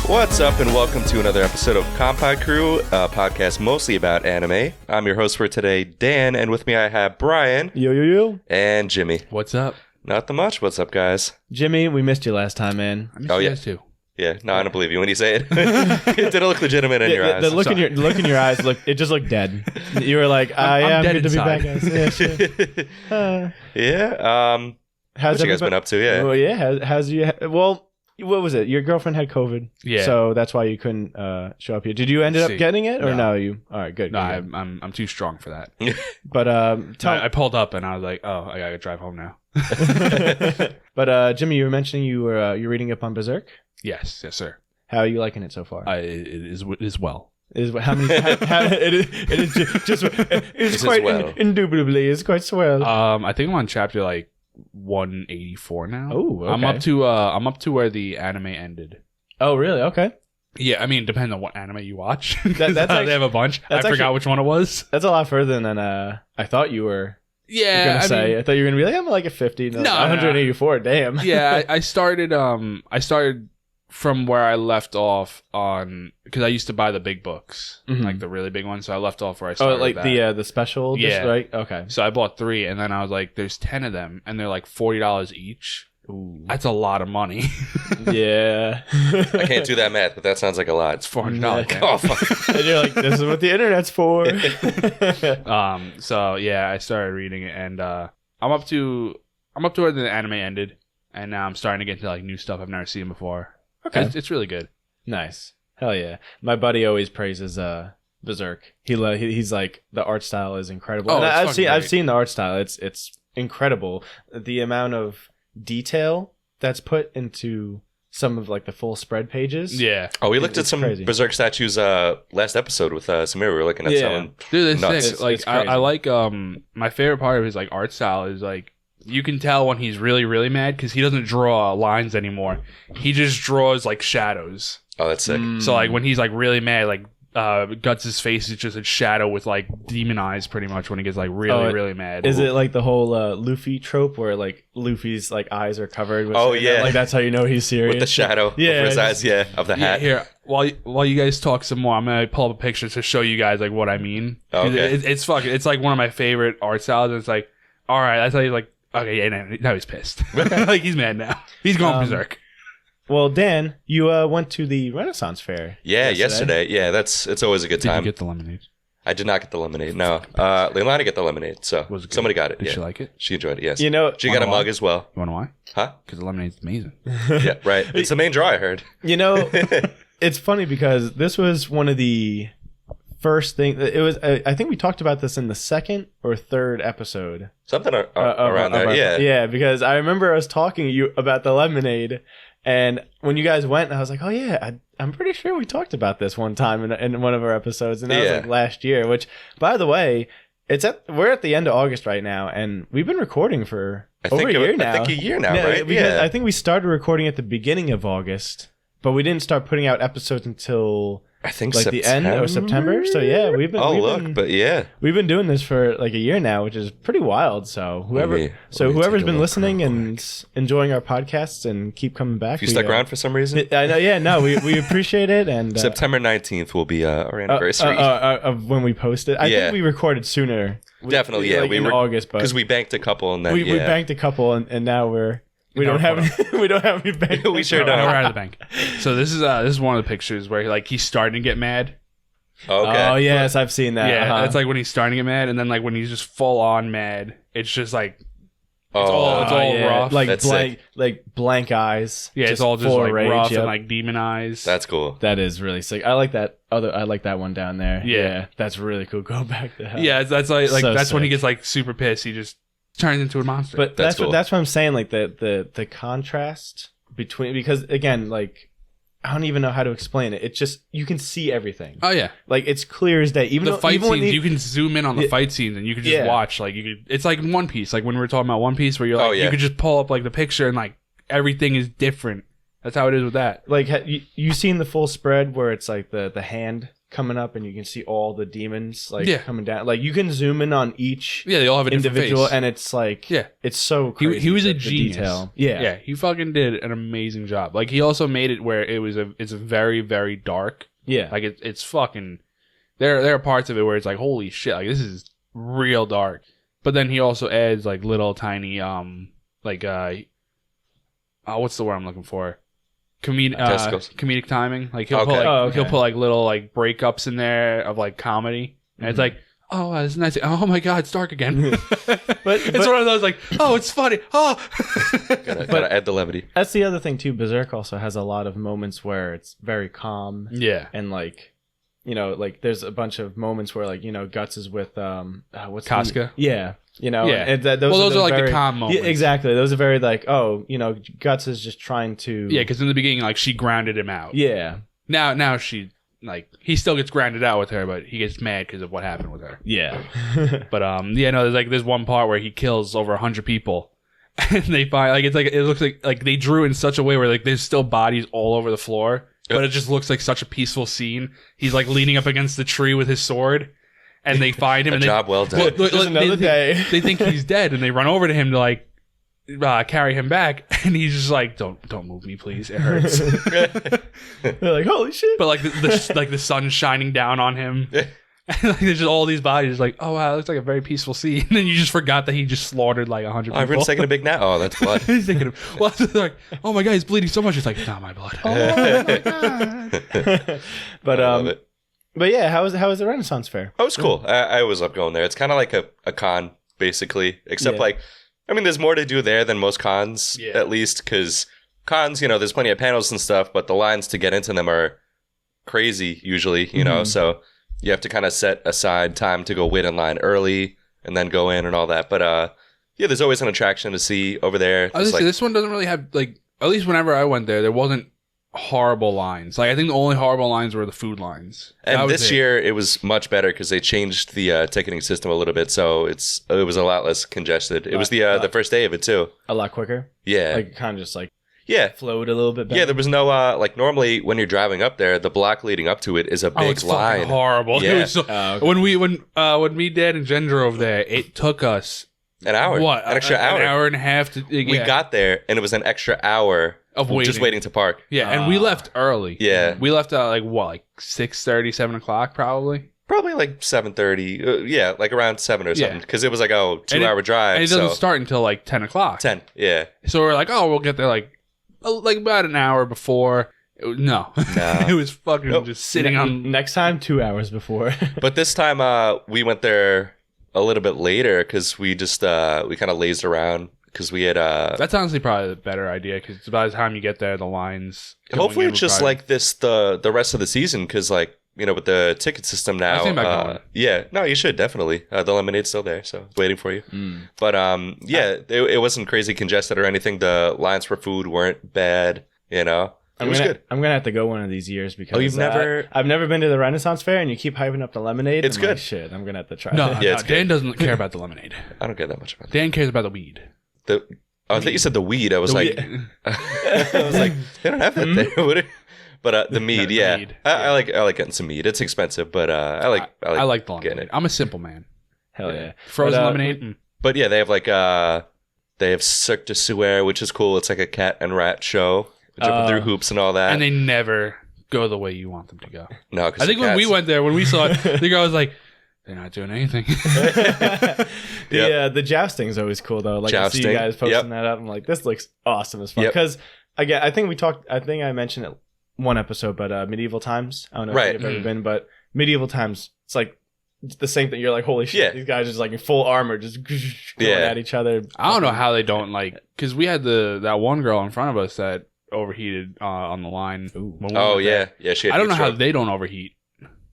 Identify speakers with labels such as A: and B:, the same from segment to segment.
A: What's up, and welcome to another episode of Kampai Crew, a podcast mostly about anime. I'm your host for today, Dan, and with me I have Bryan.
B: Yo.
A: And Jimmy.
C: What's up?
A: Not that much. What's up, guys?
B: Jimmy, we missed you last time, man.
C: I missed you guys too.
A: Yeah, no, I don't believe you when you say it. It didn't look legitimate in your eyes.
B: The look in your eyes, it just looked dead. You were like, I'm
C: dead
B: good to be
C: inside.
B: back, guys. Yeah, sure.
A: Yeah.
B: How's
A: what you guys been up to? Yeah.
B: Well, yeah. How's you? Well, what was it? Your girlfriend had COVID.
C: Yeah.
B: So that's why you couldn't show up here. Did you end up getting it, or no? You all right? Good.
C: No,
B: good.
C: I'm too strong for that.
B: But
C: I pulled up and I was like, oh, I gotta drive home now.
B: But Jimmy, you were mentioning you're reading up on Berserk.
C: Yes, sir.
B: How are you liking it so far?
C: It is well.
B: Is how many? It is quite
A: well.
B: Indubitably. It's quite swell.
C: I think I'm on chapter like 184 now.
B: Oh, okay.
C: I'm up to where the anime ended.
B: Oh, really? Okay.
C: Yeah, I mean, depends on what anime you watch.
B: That's
C: they have a bunch. I forgot which one it was.
B: That's a lot further than I thought you were.
C: Yeah,
B: gonna say. I thought you were gonna be like, I'm like a 50. No, 184. Damn.
C: Yeah, I started from where I left off on, because I used to buy the big books, like the really big ones. So I left off where I started.
B: Oh, like the special,
C: yeah,
B: right? Okay.
C: So I bought 3, and then I was like, "There's 10 of them, and they're like $40 each.
B: Ooh.
C: That's a lot of money."
B: Yeah.
A: I can't do that math, but that sounds like a lot.
C: It's $400.
A: Oh, fuck.
B: And you're like, this is what the internet's for.
C: So yeah, I started reading it, and I'm up to where the anime ended, and now I'm starting to get into like new stuff I've never seen before.
B: Okay.
C: It's really good.
B: Nice. Hell yeah. My buddy always praises Berserk. He's like, the art style is incredible.
C: Oh,
B: and I've seen the art style. It's incredible. The amount of detail that's put into some of like the full spread pages.
C: Yeah.
A: Oh, we looked at some
B: crazy.
A: Berserk statues last episode with Samir. We were looking at some.
C: Dude, it's
A: nuts.
C: sick. Like
B: It's crazy.
C: I like my favorite part of his like art style is like, you can tell when he's really, really mad because he doesn't draw lines anymore. He just draws like shadows.
A: Oh, that's sick.
C: So like when he's like really mad, like Guts' face is just a shadow with like demon eyes pretty much when he gets like really, really mad.
B: Is it like the whole Luffy trope where like Luffy's like eyes are covered with like that's how you know he's serious?
A: With the shadow over his eyes, of the hat.
C: Here, while you guys talk some more, I'm gonna pull up a picture to show you guys like what I mean.
A: Okay.
C: It's it's like one of my favorite art styles, and it's like, all right, that's how you like. Okay, yeah, now he's pissed. Like, he's mad now. He's going berserk.
B: Well, Dan, you went to the Renaissance Fair.
A: Yeah, yesterday. Yeah, it's always a good time.
C: Did you get the lemonade?
A: I did not get the lemonade. No, Leilani got the lemonade, so
C: Was it good?
A: somebody got it.
C: Did
A: yeah.
C: she like it?
A: She enjoyed it. Yes.
B: You know,
A: she got a
C: why?
A: mug as well.
C: You want to know why?
A: Huh?
C: Because the lemonade's amazing.
A: Yeah, right. It's the main draw, I heard.
B: You know, it's funny because this was one of the first things. It was. I think we talked about this in the second or third episode.
A: Something around there.
B: Yeah, because I remember us talking to you about the lemonade, and when you guys went, I was like, oh yeah, I'm pretty sure we talked about this one time in one of our episodes, and that was like last year. Which, by the way, we're at the end of August right now, and we've been recording for over a year now.
A: I think a year now, right?
B: Because I think we started recording at the beginning of August, but we didn't start putting out episodes until
A: I think
B: like
A: September?
B: the end of September. So yeah, we've been doing this for like a year now, which is pretty wild. So whoever's been listening and enjoying our podcasts and keep coming back,
A: if you stuck around for some reason,
B: I know. Yeah, no, we appreciate it. And
A: September 19th will be our anniversary
B: of when we posted. I think we recorded sooner.
A: Definitely, yeah,
B: like
A: we
B: in
A: were
B: August, but
A: because we banked a couple and then
B: we banked a couple, and now we don't have any bank.
A: We sure
C: We're
A: don't.
C: out of the bank. So this is one of the pictures where like he's starting to get mad.
A: Okay.
B: Oh yes, I've seen that.
C: Yeah, it's like when he's starting to get mad, and then like when he's just full on mad, it's just like it's all rough,
B: like blank eyes.
C: Yeah, it's all just like
B: rage,
C: rough and like demon eyes.
A: That's cool.
B: That is really sick. I like that one down there. Yeah, that's really cool. Go back to hell.
C: Yeah, that's like
B: So
C: that's when he
B: sick.
C: gets like super pissed. He just turns into a monster.
B: But
A: That's cool.
B: that's what I'm saying. Like the contrast between, because again, like I don't even know how to explain it. It's just you can see everything.
C: Oh yeah,
B: like it's clear as day. Even
C: the
B: though,
C: fight
B: even when
C: scenes, you can zoom in on the fight scenes and you can just watch. Like you could, it's like in One Piece. Like when we were talking about One Piece, where you're like, you could just pull up like the picture and like everything is different That's how it is with that.
B: Like, you seen the full spread where it's like the hand coming up and you can see all the demons like coming down. Like, you can zoom in on each
C: they all have an
B: individual
C: face.
B: And it's like it's so crazy.
C: He was a
B: the
C: genius.
B: Detail.
C: Yeah, he fucking did an amazing job. Like, he also made it where it's very, very dark.
B: Yeah.
C: Like, it's fucking there are parts of it where it's like, holy shit, like this is real dark. But then he also adds like little tiny what's the word I'm looking for? Comedic timing. Like he'll put like little like breakups in there of like comedy, and it's like, oh, it's nice. Oh my god, it's dark again. but it's one of those like, oh, it's funny. Oh,
A: gotta add the levity.
B: That's the other thing too. Berserk also has a lot of moments where it's very calm.
C: Yeah,
B: and like, you know, like there's a bunch of moments where like, you know, Guts is with what's
C: Casca.
B: You know,
C: yeah.
B: And
C: those are like very, the calm moments.
B: Yeah, exactly. Those are very like, oh, you know, Guts is just trying to.
C: Yeah, because in the beginning, like she grounded him out.
B: Yeah.
C: Now she like he still gets grounded out with her, but he gets mad because of what happened with her.
B: Yeah.
C: But there's one part where he kills over 100 people, and they find like it looks like they drew in such a way where like there's still bodies all over the floor, but it just looks like such a peaceful scene. He's like leaning up against the tree with his sword. And they find him.
A: Job well done.
B: Another day.
C: They think he's dead, and they run over to him to like carry him back, and he's just like, "Don't move me, please. It hurts."
B: They're like, "Holy shit!"
C: But like the sun's shining down on him, and like there's just all these bodies. Like, oh wow, it looks like a very peaceful scene. And then you just forgot that he just slaughtered like 100 people.
A: Everyone's taking a big nap. Oh, that's blood.
C: He's thinking, like, oh my god, he's bleeding so much. It's like, not my blood. Oh my god.
B: But
A: I love it.
B: But yeah, how was the Renaissance Fair?
A: Oh, it was cool. I always love going there. It's kind of like a con, basically. Except like, I mean, there's more to do there than most cons, at least. Because cons, you know, there's plenty of panels and stuff, but the lines to get into them are crazy, usually, you know. So you have to kind of set aside time to go wait in line early and then go in and all that. But yeah, there's always an attraction to see over there.
C: I was gonna say, this one doesn't really have, like, at least whenever I went there wasn't horrible lines. Like, I think the only horrible lines were the food lines.
A: And this year it was much better because they changed the ticketing system a little bit, so it was a lot less congested. It was the first day of it too.
B: A lot quicker.
A: Yeah,
B: like kind of just like flowed a little bit better.
A: Yeah, there was no like normally when you're driving up there, the block leading up to it is a big line.
C: Fucking horrible.
A: Yeah.
C: It was so, when me, Dad, and Jen drove there, it took us
A: an hour.
C: What?
A: An extra hour.
C: An hour and a half.
A: We got there and it was an extra hour
C: of waiting.
A: Just waiting to park.
C: Yeah, and we left early.
A: Yeah.
C: We left at like 6:30, 7 o'clock probably?
A: Probably like 7:30. Yeah, like around 7 or something. Because it was like, 2-hour drive.
C: And it doesn't start until like 10 o'clock.
A: 10, yeah.
C: So we're like, we'll get there like about an hour before. No. It was fucking just sitting on.
B: Next time, 2 hours before.
A: But this time we went there a little bit later because we just we kind of lazed around. Because we had
C: that's honestly probably the better idea because by the time you get there, the lines.
A: Hopefully, it's just like this the rest of the season. Because like with the ticket system now,
C: I think about going.
A: Yeah, no, you should definitely. The lemonade's still there, so it's waiting for you. But it wasn't crazy congested or anything. The lines for food weren't bad. It was good.
B: I'm gonna have to go one of these years because
A: you've never?
B: I've never been to the Renaissance Fair, and you keep hyping up the lemonade.
A: It's good.
B: Like, shit, I'm gonna have to try.
C: No,
B: it.
C: yeah, Dan doesn't care about the lemonade.
A: I don't care that much about that.
C: Dan cares about the weed.
A: I thought you said the weed. I was like, they don't have that there. But the mead,
C: the mead.
A: I like getting some mead. It's expensive, but I like
C: the lemonade. I'm a simple man.
B: Hell yeah,
C: frozen lemonade.
A: But yeah, they have they have Cirque du Soleil, which is cool. It's like a cat and rat show, jumping through hoops and all that.
C: And they never go the way you want them to go.
A: No,
C: I think when we went there, when we saw it, the guy was like, they're not doing anything.
B: The jousting is always cool though. Like I see you guys posting that up. I'm like, this looks awesome as fuck. Because again, I think I mentioned it one episode, but medieval times. I don't know if you've ever been, but medieval times, it's like the same thing. You're like, holy shit, these guys are just like in full armor, just going at each other.
C: I don't know how they don't because we had that one girl in front of us that overheated on the line.
A: Yeah, she had
C: I don't know how they don't overheat.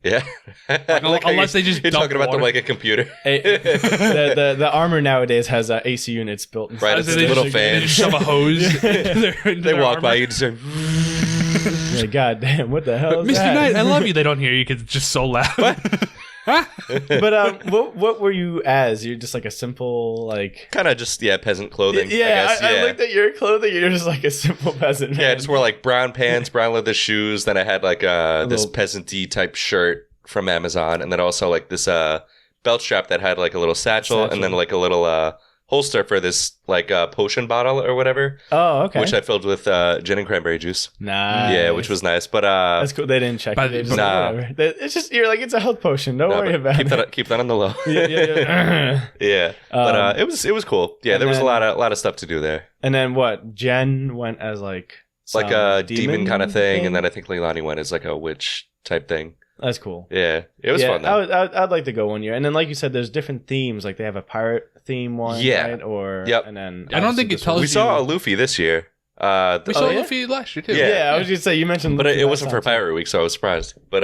A: Yeah,
C: unless they just
A: you're talking about them like a computer.
B: The armor nowadays has AC units built inside.
A: Right, it's a little fan.
C: They just shove a hose.
A: They walk by you, just
B: like, God damn, what the hell is
C: Mr.
B: that?
C: Knight, I love you. They don't hear you because it's just so loud.
B: But what were you as? You're just like a simple like
A: kind of just peasant clothing.
B: Yeah, I looked at your clothing. You're just like a simple peasant.
A: Yeah, I just wore like brown pants, brown leather shoes. Then I had like this peasant-y type shirt from Amazon, and then also like this belt strap that had like a little satchel. And then like a little holster for this like potion bottle or whatever.
B: Oh, okay.
A: Which I filled with gin and cranberry juice.
B: Nice.
A: Yeah, which was nice. But
B: that's cool. They didn't check it. They just whatever. It's just you're like it's a health potion. Don't worry about it.
A: Keep that on the low.
B: Yeah.
A: Yeah. But it was cool. Yeah, there was a lot of stuff to do there.
B: And then what? Jen went as like
A: a demon kind of thing, and then I think Leilani went as like a witch type thing.
B: That's cool.
A: Yeah, it was fun though.
B: I'd like to go one year. And then like you said, there's different themes. Like they have a pirate theme one, right? Or and then
C: I don't think it tells you.
A: We saw a Luffy this year.
C: We saw Luffy last year too.
B: Yeah, I was gonna say you mentioned,
A: but
B: Luffy
A: it wasn't for Pirate Week, so I was surprised. But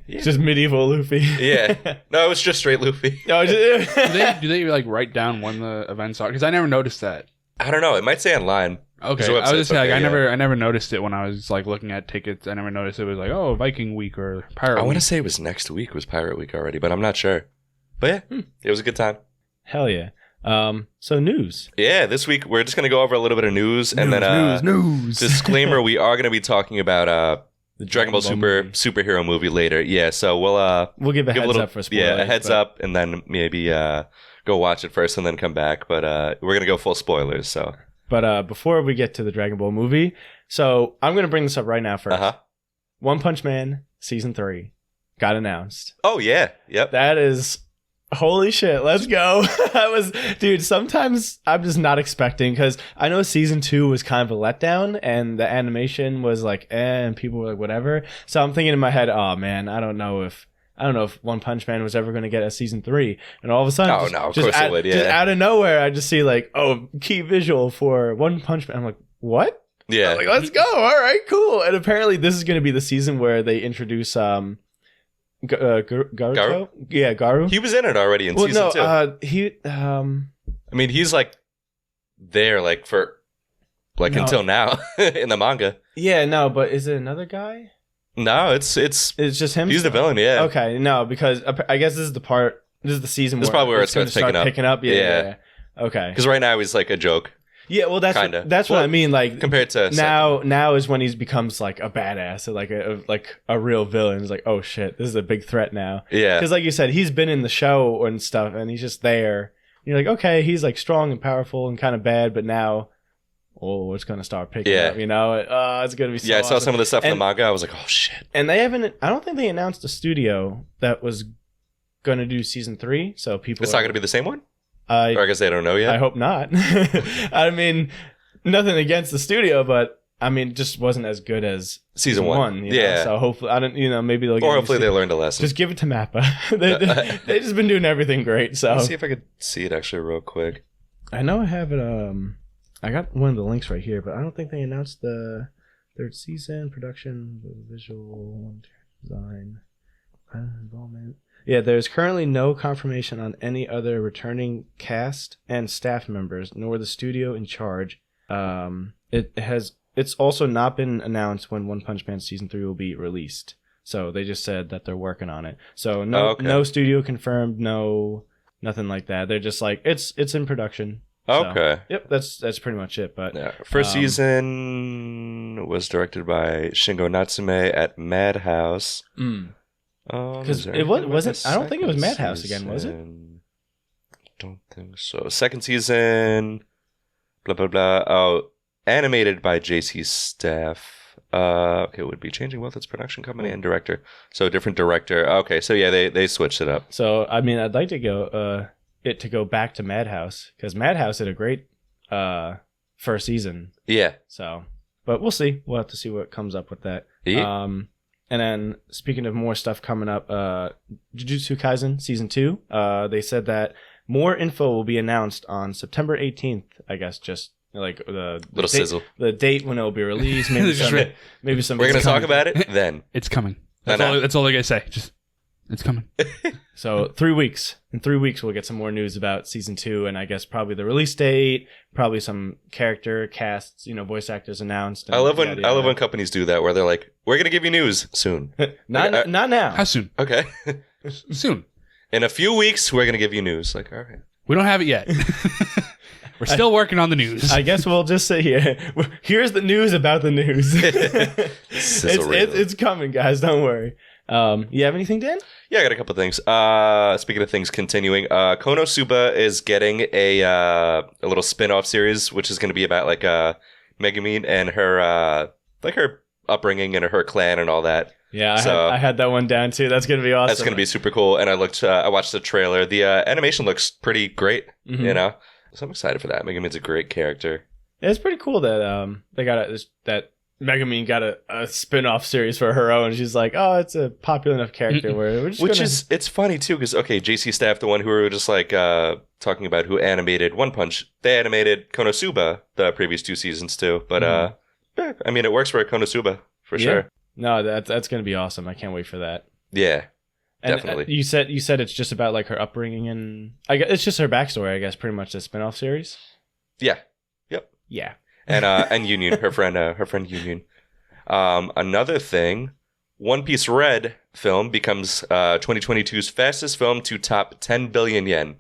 B: just medieval Luffy.
A: Yeah, no, it was just straight Luffy.
B: do
C: they like write down when the events are? Because I never noticed that.
A: I don't know. It might say online.
C: Okay, I was just saying, I never noticed it when I was like looking at tickets. I never noticed it was like, oh, Viking Week or Pirate Week.
A: I want to say it was next week was Pirate Week already, but I'm not sure. But yeah, it was a good time.
B: Hell yeah. So news.
A: Yeah, this week we're just gonna go over a little bit of news and then
B: news.
A: Disclaimer: we are gonna be talking about the Dragon Ball superhero movie later. Yeah, so we'll give a heads up for spoilers. Yeah, a heads up, and then maybe go watch it first and then come back. But we're gonna go full spoilers. So.
B: But before we get to the Dragon Ball movie, so I'm going to bring this up right now first. One Punch Man Season 3 got announced.
A: Oh, yeah. Yep.
B: That is... Holy shit, let's go. Dude, sometimes I'm just not expecting, because I know Season 2 was kind of a letdown, and the animation was like, and people were like, whatever. So I'm thinking in my head, oh man, I don't know if One Punch Man was ever going to get a Season 3. And all of a sudden,
A: of course it would,
B: just out of nowhere, I just see like, oh, key visual for One Punch Man. I'm like, what?
A: Yeah.
B: I'm like, let's go. All right, cool. And apparently this is going to be the season where they introduce Garuto? Yeah, Garu.
A: He was in it already in Season 2.
B: I
A: mean, he's like there like for like until now in the manga.
B: Yeah, no, but is it another guy?
A: No, it's
B: just him.
A: He's the villain, yeah.
B: Okay, no, because I guess this is the season.
A: This is probably where it starts
B: picking up. Yeah. Okay.
A: Because right now he's like a joke.
B: Yeah, well, that's what I mean. Like
A: compared to
B: now is when he becomes like a badass, like a real villain. It's like, oh shit, this is a big threat now.
A: Yeah.
B: Because like you said, he's been in the show and stuff, and he's just there. You're like, okay, he's like strong and powerful and kind of bad, but now. Oh, it's gonna start picking up, you know. It's gonna be. So
A: I saw
B: awesome.
A: some of the stuff in the manga. I was like, oh shit.
B: And they haven't. I don't think they announced a studio that was gonna do Season 3. So people.
A: It's not gonna be the same one. Or I guess they don't know yet.
B: I hope not. I mean, nothing against the studio, but I mean, it just wasn't as good as
A: Season 1.
B: You know? So hopefully, I don't. You know, maybe they'll.
A: Or hopefully they learned a lesson.
B: Just give it to Mappa. They just been doing everything great. So
A: let's see if I could see it actually real quick.
B: I know I have it. I got one of the links right here, but I don't think they announced the 3rd season, production, visual, design, involvement. Yeah, there's currently no confirmation on any other returning cast and staff members, nor the studio in charge. It's also not been announced when One Punch Man Season 3 will be released. So they just said that they're working on it. So no studio confirmed, nothing like that. They're just like, it's in production.
A: Okay.
B: So, yep, that's pretty much it. But
A: first season was directed by Shingo Natsume at Madhouse.
B: Because it wasn't. I don't think it was Madhouse again, was it?
A: Don't think so. Second season, blah blah blah. Oh, animated by JC Staff. Okay, it would be changing both its production company and director. So different director. Okay, so yeah, they switched it up.
B: So I mean, I'd like to go back to Madhouse, because Madhouse did a great first season.
A: Yeah.
B: So, but we'll see. We'll have to see what comes up with that.
A: Yeah.
B: And then speaking of more stuff coming up, Jujutsu Kaisen Season 2, they said that more info will be announced on September 18th, I guess, just like the
A: little sizzle.
B: The date when it will be released, maybe some
A: We're going to talk about it then.
C: It's coming. That's all I got to say. Just it's coming.
B: So 3 weeks. In 3 weeks, we'll get some more news about Season 2, and I guess probably the release date, probably some character casts, voice actors announced.
A: I love when companies do that, where they're like, "We're gonna give you news soon."
B: Not now.
C: How soon?
A: Okay.
C: Soon.
A: In a few weeks, we're gonna give you news. Like, all right.
C: We don't have it yet. We're still working on the news.
B: I guess we'll just say here. Here's the news about the news. It's coming, guys. Don't worry. You have anything, Dan?
A: Yeah, I got a couple things. Speaking of things continuing, Konosuba is getting a little spin-off series, which is going to be about like Megumi and her her upbringing and her clan and all that.
B: Yeah, I had that one down too. That's going to be awesome.
A: That's going to be super cool. And I watched the trailer. The animation looks pretty great. You know, so I'm excited for that. Megumi's a great character.
B: Yeah, it's pretty cool that they got that Megumi got a spin-off series for her own. She's like, oh, it's a popular enough character where we're just
A: it's funny too because JC Staff, the one who were just like talking about who animated One Punch, they animated Konosuba the previous 2 seasons too. But yeah, I mean, it works for Konosuba for sure.
B: No, that's gonna be awesome. I can't wait for that.
A: Yeah,
B: and,
A: definitely.
B: You said it's just about like her upbringing and I guess it's just her backstory. I guess pretty much the spin-off series.
A: Yeah. Yep.
B: Yeah.
A: And Union, her friend Union. Another thing, One Piece Red film becomes 2022's fastest film to top 10 billion yen.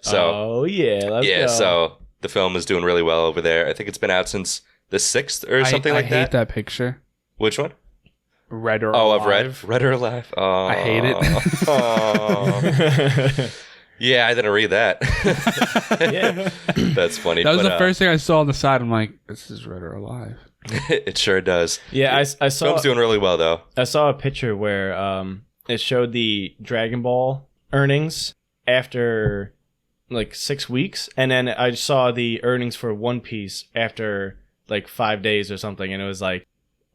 A: So, let's go. So the film is doing really well over there. I think it's been out since the 6th or something like that.
C: I hate that picture.
A: Which one?
C: Red or Alive.
A: Red or Alive. Oh,
C: I hate it.
A: Yeah, I didn't read that.
B: Yeah.
A: That's funny.
C: That was the first thing I saw on the side. I'm like, this is Red or Alive.
A: It sure does.
B: Yeah, I saw.
A: Film's doing really well, though.
B: I saw a picture where it showed the Dragon Ball earnings after like 6 weeks, and then I saw the earnings for One Piece after like 5 days or something, and it was like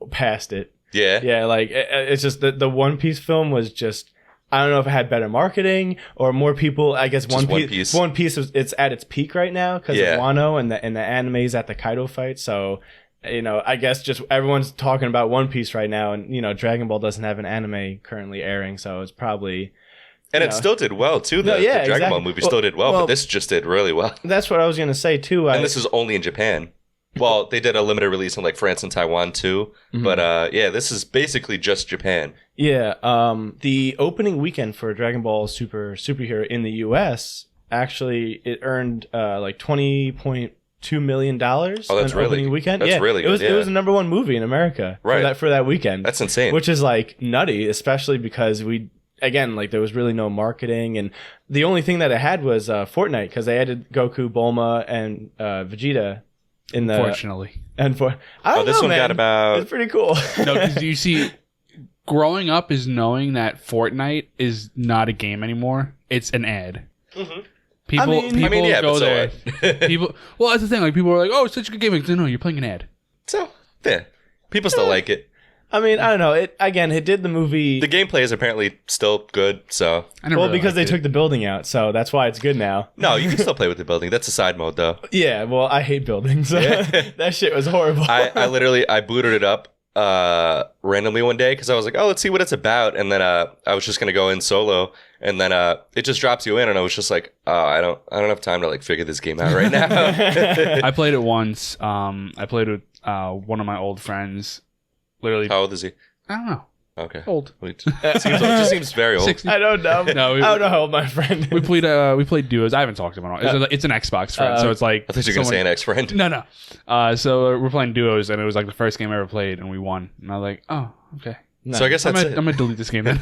B: past it. Yeah, like it's just the One Piece film was just, I don't know if it had better marketing or more people. I guess One Piece it's at its peak right now because of Wano and the animes at the Kaido fight. So, you know, I guess just everyone's talking about One Piece right now, and you know, Dragon Ball doesn't have an anime currently airing, so it's probably.
A: And it still did well too. The Dragon Ball movie still did well, but this just did really well.
B: That's what I was gonna say too.
A: And this is only in Japan. Well, they did a limited release in like France and Taiwan too, but this is basically just Japan.
B: Yeah, the opening weekend for Dragon Ball Superhero in the U.S. actually it earned like $20.2 million. Oh,
A: that's really
B: opening weekend.
A: That's really good.
B: It was the number 1 movie in America for that weekend.
A: That's insane.
B: Which is like nutty, especially because there was really no marketing, and the only thing that it had was Fortnite because they added Goku, Bulma, and Vegeta.
C: Unfortunately.
B: This one got about. It's pretty cool.
C: No, because you see, growing up is knowing that Fortnite is not a game anymore. It's an ad. Mm-hmm. People go there. Well, that's the thing. Like people are like, "Oh, it's such a good game." Like, no, you're playing an ad.
A: So yeah, people still like it.
B: I mean, I don't know. It did the movie.
A: The gameplay is apparently still good, so.
B: Because they took the building out, so that's why it's good now.
A: No, you can still play with the building. That's a side mode, though.
B: Yeah, well, I hate buildings. That shit was horrible.
A: I booted it up randomly one day because I was like, oh, let's see what it's about, and then I was just gonna go in solo, and then it just drops you in, and I was just like, oh, I don't have time to like figure this game out right now.
C: I played it once. I played with one of my old friends. Literally.
A: How old is he?
C: I don't know.
A: Okay.
C: Old.
A: It just seems very old.
B: 60. I don't know. No, I don't know how old my friend is. We
C: played duos. I haven't talked to him in a while. It's an Xbox friend, so it's like.
A: I thought you were going to say an ex-friend.
C: No. So we're playing duos, and it was like the first game I ever played, and we won. And I was like, oh, okay.
A: No. So I guess I'm
C: going to delete this game then.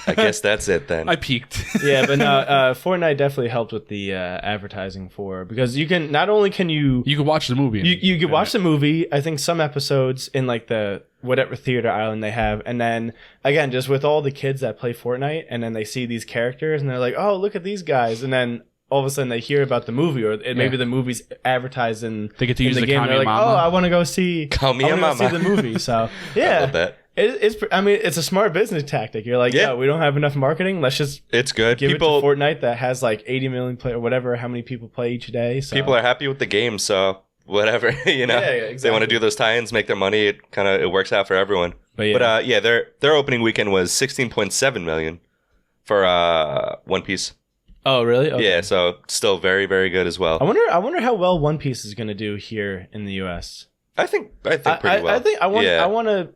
A: I guess that's it then.
C: I peaked.
B: Yeah, but no, Fortnite definitely helped with the advertising because you can you
C: could watch the movie.
B: You could watch the movie. I think some episodes in like the whatever theater island they have, and then again just with all the kids that play Fortnite, and then they see these characters and they're like, oh, look at these guys, and then all of a sudden they hear about the movie, or maybe the movie's advertised in
C: they get to use the
B: game. They're like, oh, I want to go see the movie. So yeah.
A: I love that.
B: It's a smart business tactic. You're like, we don't have enough marketing. Let's just
A: it's good.
B: Give it to Fortnite that has like 80 million play or whatever, how many people play each day. So.
A: People are happy with the game, so whatever, you know. Yeah, exactly. They want to do those tie-ins, make their money. It works out for everyone. But their opening weekend was 16.7 million for One Piece.
B: Oh, really? Okay.
A: Yeah, so still very, very good as well.
B: I wonder how well One Piece is going to do here in the U.S.
A: I think pretty well.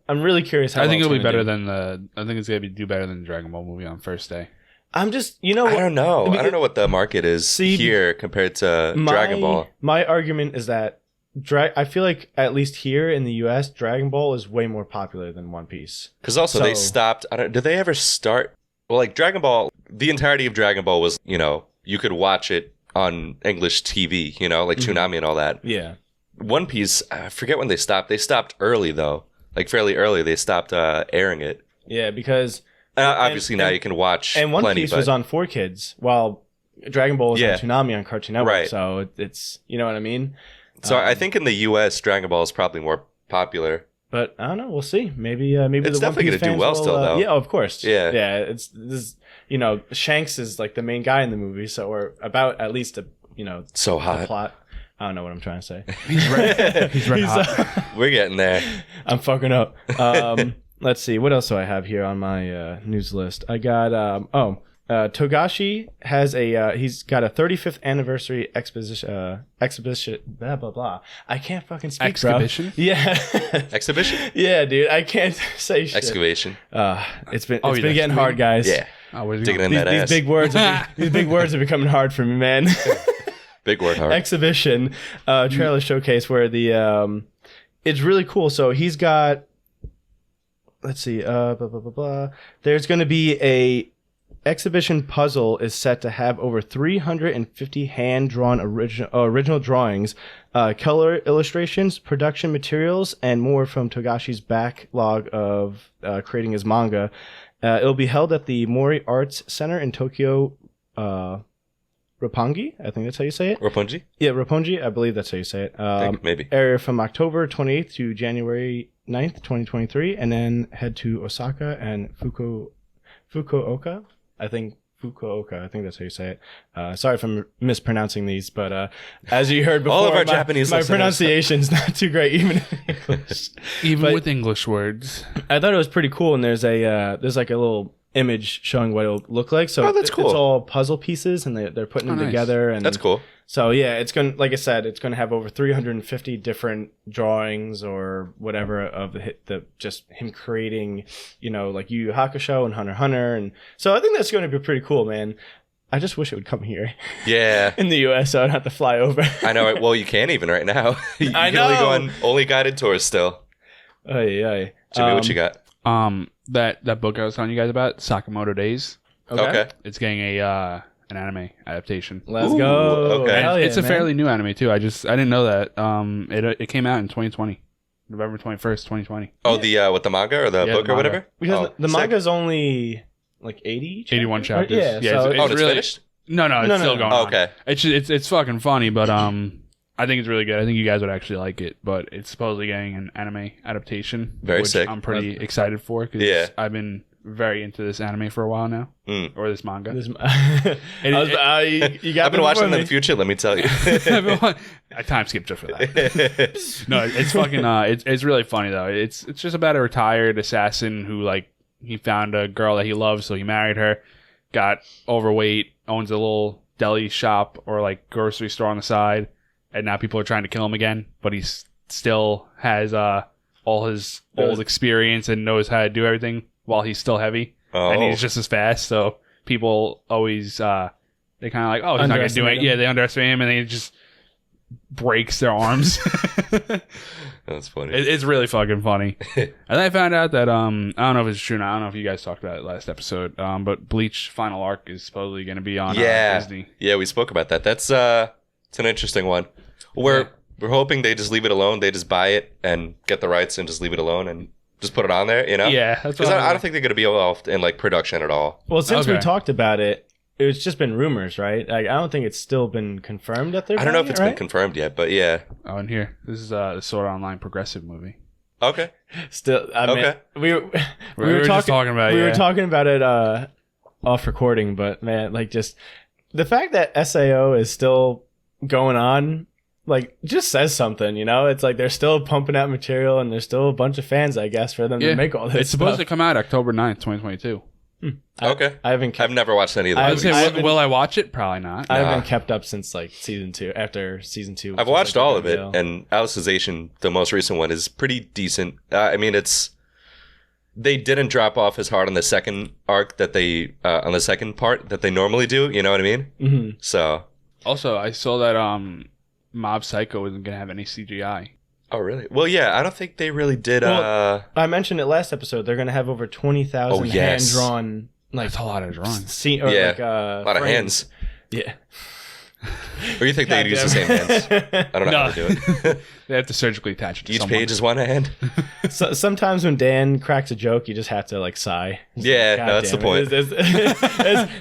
B: I'm really curious how
C: I think it'll be better than I think it's going to do better than the Dragon Ball movie on first day.
B: I'm just,
A: I don't know. I don't know what the market is here compared to Dragon Ball.
B: My argument is that I feel like at least here in the US, Dragon Ball is way more popular than One Piece.
A: Because also they stopped. Did they ever start? Well, like Dragon Ball, the entirety of Dragon Ball was, you could watch it on English TV, like Toonami and all that.
B: Yeah.
A: One Piece, I forget when they stopped. They stopped early though, like fairly early. They stopped airing it.
B: Yeah, because
A: obviously now you can watch.
B: And One Piece was on 4Kids, while Dragon Ball was on Toonami on Cartoon Network. Right. So it's, you know what I mean.
A: So I think in the U.S., Dragon Ball is probably more popular.
B: But I don't know. We'll see. Maybe
A: it's
B: the One Piece
A: definitely going to do well still, though.
B: Yeah, of course.
A: Yeah.
B: Yeah. Shanks is like the main guy in the movie, so we're about at least
A: so hot.
B: Plot. I don't know what I'm trying to say.
C: He's red hot.
A: We're getting there.
B: I'm fucking up. Let's see. What else do I have here on my news list? I got Togashi has he's got a 35th anniversary exhibition blah blah blah. I can't fucking speak.
C: Exhibition?
B: Bro. Yeah.
A: Exhibition?
B: Yeah, dude. I can't say shit.
A: Excavation.
B: It's been getting hard, guys.
A: Yeah.
C: Digging
A: in that ass.
B: These big words are becoming hard for me, man.
A: Big word hard.
B: Exhibition trailer showcase where the it's really cool. So he's got, let's see, blah blah blah blah. There's going to be a exhibition puzzle is set to have over 350 hand-drawn original drawings, color illustrations, production materials, and more from Togashi's backlog of creating his manga. It'll be held at the Mori Arts Center in Tokyo, Roppongi. I think that's how you say it.
A: Roppongi?
B: Yeah, Roppongi. I believe that's how you say it.
A: I think maybe.
B: Area from October 28th to January 9th, 2023, and then head to Osaka and Fukuoka. I think that's how you say it. Sorry if I'm mispronouncing these, but as you heard before,
A: all of our Japanese
B: my pronunciation's not too great, even in English.
C: With English words.
B: I thought it was pretty cool, and there's like a little image showing what it'll look like. So
A: that's cool.
B: It's all puzzle pieces, and they're putting them together. And
A: that's cool.
B: So yeah, it's going, like I said, it's going to have over 350 different drawings or whatever of the just him creating, like Yu Yu Hakusho and Hunter x Hunter, and so I think that's going to be pretty cool, man. I just wish it would come here.
A: Yeah.
B: In the US, so I don't have to fly over.
A: I know. Well, you can't even right now. You can only go on only guided tours still.
B: Jimmy,
A: what you got?
C: That book I was telling you guys about, Sakamoto Days.
A: Okay.
C: It's getting an anime adaptation.
B: Let's go.
A: Okay.
B: Hell yeah,
C: it's a fairly new anime too. I didn't know that. It came out in 2020. November 21st, 2020.
A: Oh, the with the manga or the book or whatever?
B: Because the manga's only like 80 chapters?
C: 81 chapters.
B: Yeah.
C: So
A: it's really finished?
C: No, it's still going on.
A: Okay.
C: It's fucking funny, but I think it's really good. I think you guys would actually like it, but it's supposedly getting an anime adaptation.
A: Very sick.
C: I'm pretty excited for because I've been very into this anime for a while now, or this manga.
A: I've been watching it in the future. Let me tell you,
C: I time skipped just for that. No, it's fucking. It's really funny though. It's just about a retired assassin who he found a girl that he loves, so he married her. Got overweight, owns a little deli shop or grocery store on the side, and now people are trying to kill him again. But he still has all his old experience and knows how to do everything while he's still heavy, and he's just as fast. So people always they kind of he's not gonna do it. Yeah, they underestimate him, and he just breaks their arms.
A: That's funny.
C: It's really fucking funny. And then I found out that I don't know if it's true. I don't know if you guys talked about it last episode. But Bleach Final Arc is supposedly going to be on Disney.
A: Yeah, we spoke about that. That's it's an interesting one. We're hoping they just leave it alone. They just buy it and get the rights and just leave it alone and just put it on there.
C: Yeah,
A: because I don't think they're going to be involved in production at all.
B: Well, since we talked about it. It's just been rumors, right? I don't think it's still been confirmed that they're.
A: I don't know if it's been confirmed yet, but yeah.
C: Oh, and here, this is the Sword Art Online progressive movie.
A: Okay.
B: Still, I mean, we were
C: just talking about it.
B: We were talking about it off recording, but man, just the fact that SAO is still going on, just says something. It's they're still pumping out material, and there's still a bunch of fans, I guess, for them to make all this.
C: It's supposed to come out October 9th, 2022.
A: Okay.
B: I've
A: never watched any of those.
C: Will I watch it? Probably not.
B: I haven't kept up since season 2. After season 2,
A: I've watched all of it, and Alicization, the most recent one, is pretty decent. I mean, it's they didn't drop off as hard on the second arc that they on the second part that they normally do. You know what I mean?
B: Mm-hmm.
A: So
C: also, I saw that Mob Psycho isn't gonna have any CGI.
A: Oh, really? Well, yeah, I don't think they really did.
B: Well, I mentioned it last episode. They're going to have over 20,000 hand-drawn, like,
C: that's a lot of drawing.
A: A lot of hands.
B: Yeah.
A: Or you think they'd use the same hands? I don't know how to do it.
C: They have to surgically attach it to
A: Each
C: someone.
A: page is one hand?
B: So, sometimes when Dan cracks a joke, you just have to, like, sigh.
A: Yeah, no, that's the point.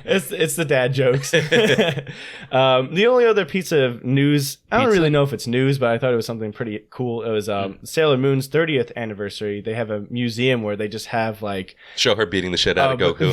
B: It's the dad jokes. The only other piece of news, I don't really know if it's news, but I thought it was something pretty cool. It was Sailor Moon's 30th anniversary. They have a museum where they just have, like...
A: Show her beating the shit out of Goku.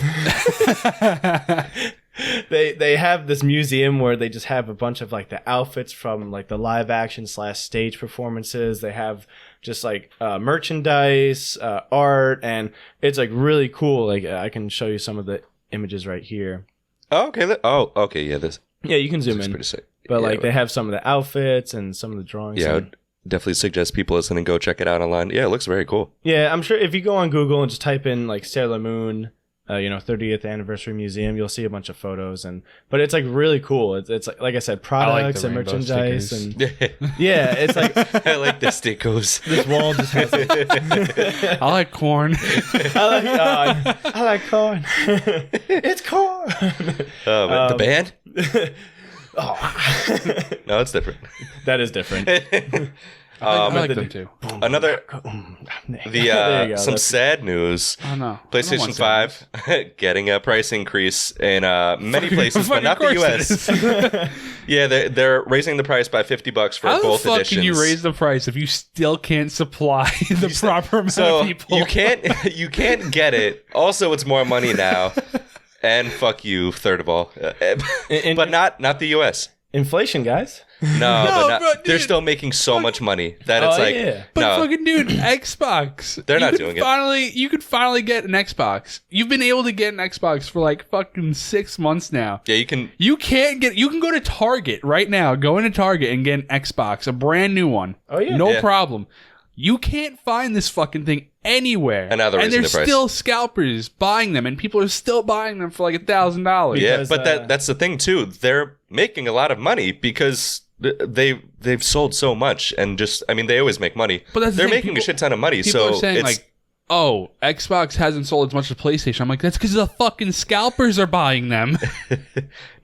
B: They have this museum where they just have a bunch of like the outfits from like the live action / stage performances. They have just like merchandise, art, and it's like really cool. Like I can show you some of the images right here.
A: Oh, okay. Okay. Yeah,
B: Yeah, you can zoom in.
A: Pretty sick.
B: But like they have some of the outfits and some of the drawings.
A: Yeah, I would definitely suggest people listening go check it out online. Yeah, it looks very cool.
B: Yeah, I'm sure if you go on Google and just type in like Sailor Moon, 30th anniversary museum, you'll see a bunch of photos, but it's like really cool. It's like I said, products and merchandise and yeah, it's like
A: I like the stickers.
B: This wall just has
C: I like corn.
B: I like corn. It's corn.
A: The band?
B: Oh.
A: No, it's different.
B: That is different.
C: I like them too.
A: Another, some sad news.
C: Oh no!
A: PlayStation 5 getting a price increase in many places, but not the US. Yeah, they're raising the price by $50 for both editions.
C: How the fuck can you raise the price if you still can't supply the proper amount of people?
A: You can't get it. Also, it's more money now. And fuck you, third of all. But not the US.
B: Inflation, guys.
A: No, but they're still making so much money that it's like,
B: yeah.
C: But fucking dude, Xbox.
A: They're not doing it.
C: You could finally get an Xbox. You've been able to get an Xbox for like fucking 6 months now.
A: Yeah, you can.
C: You can go to Target right now. Go into Target and get an Xbox, a brand new one.
B: Oh yeah,
C: no problem. You can't find this fucking thing anywhere.
A: And now they're raising the price.
C: Still scalpers buying them, and people are still buying them for like $1,000.
A: Yeah, but that's the thing too. They're making a lot of money because they've sold so much, and they always make money.
C: But
A: they're making a shit ton of money.
C: People are saying like, oh, Xbox hasn't sold as much as PlayStation. I'm like, that's because the fucking scalpers are buying them.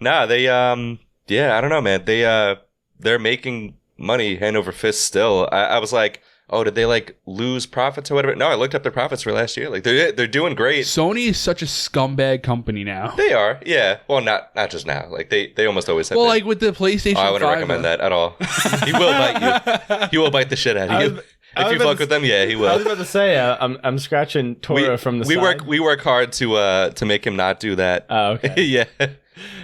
A: Nah, they I don't know, man. They're making money hand over fist still. I was like, oh, did they like lose profits or whatever? No, I looked up their profits for last year. Like they're doing great.
C: Sony is such a scumbag company now.
A: They are, yeah. Well, not just now. Like they almost always have.
C: Well, like with the PlayStation 5.
A: I wouldn't recommend that at all. He will bite you. He will bite the shit out of you. If you fuck with them, yeah, he will.
B: I was about to say, I'm scratching Tora from the side.
A: We work hard to make him not do that.
B: Oh, okay.
A: Yeah.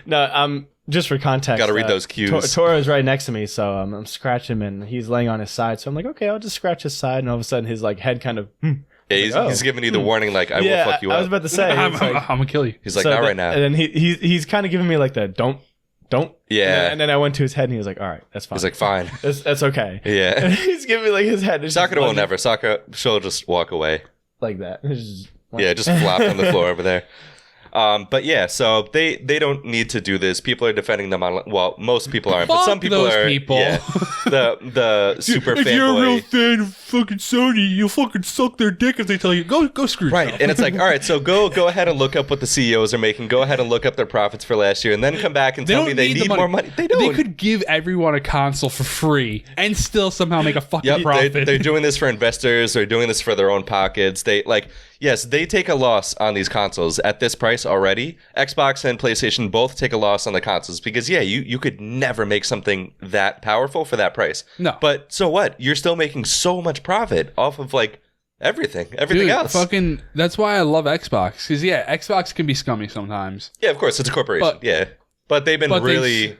B: No, just for context.
A: Got to read those cues.
B: Tora is right next to me, so I'm scratching him, and he's laying on his side. So I'm like, okay, I'll just scratch his side, and all of a sudden his like head kind of.
A: Yeah, he's giving you the warning, like I will fuck you up.
B: I was about to say,
C: I'm gonna kill you.
A: He's like, not right now.
B: And then he's kind of giving me like the don't.
A: Yeah.
B: And then I went to his head, and he was like, all right, that's fine.
A: He's like, fine.
B: That's okay.
A: Yeah.
B: And he's giving me like his head.
A: Sakura will never. Sakura, she'll just walk away.
B: Like that.
A: Just flop on the floor over there. But yeah, so they don't need to do this. People are defending them on. Well, most people aren't, but some people are.
C: People.
A: Yeah, the super fanboy.
C: If you're a real fan of fucking Sony, you'll fucking suck their dick if they tell you go screw yourself.
A: Right, and it's like, all right, so go ahead and look up what the CEOs are making. Go ahead and look up their profits for last year, and then come back and tell me they need more money. They don't.
C: They could give everyone a console for free and still somehow make a fucking profit.
A: They're doing this for investors. They're doing this for their own pockets. Yes, they take a loss on these consoles at this price already. Xbox and PlayStation both take a loss on the consoles because, yeah, you could never make something that powerful for that price.
C: No.
A: But so what? You're still making so much profit off of, like, everything else.
C: That's why I love Xbox. Because, yeah, Xbox can be scummy sometimes.
A: Yeah, of course. It's a corporation. But they've been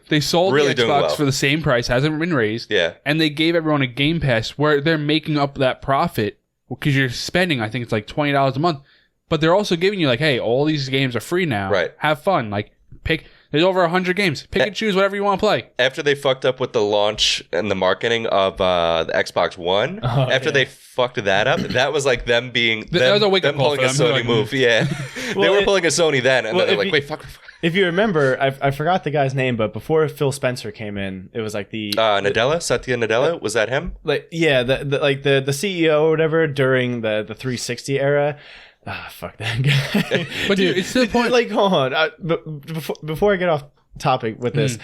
C: they sold
A: really
C: the Xbox for the same price. Hasn't been raised.
A: Yeah.
C: And they gave everyone a Game Pass where they're making up that profit. Because you're spending, I think it's like $20 a month. But they're also giving you like, hey, all these games are free now.
A: Right.
C: Have fun. Like, There's over 100 games. Pick and choose whatever you want to play.
A: After they fucked up with the launch and the marketing of the Xbox One, they fucked that up, that was like them being
C: that was a wake-up call
A: pulling a Sony move. Yeah, they were pulling a Sony then, and then they're like, wait, fuck.
B: If you remember, I forgot the guy's name, but before Phil Spencer came in, it was like
A: Satya Nadella, was that him?
B: Like, yeah, the CEO or whatever during the 360 era. Fuck that guy.
C: But dude, it's to the point.
B: Like, hold on. Before I get off topic with this,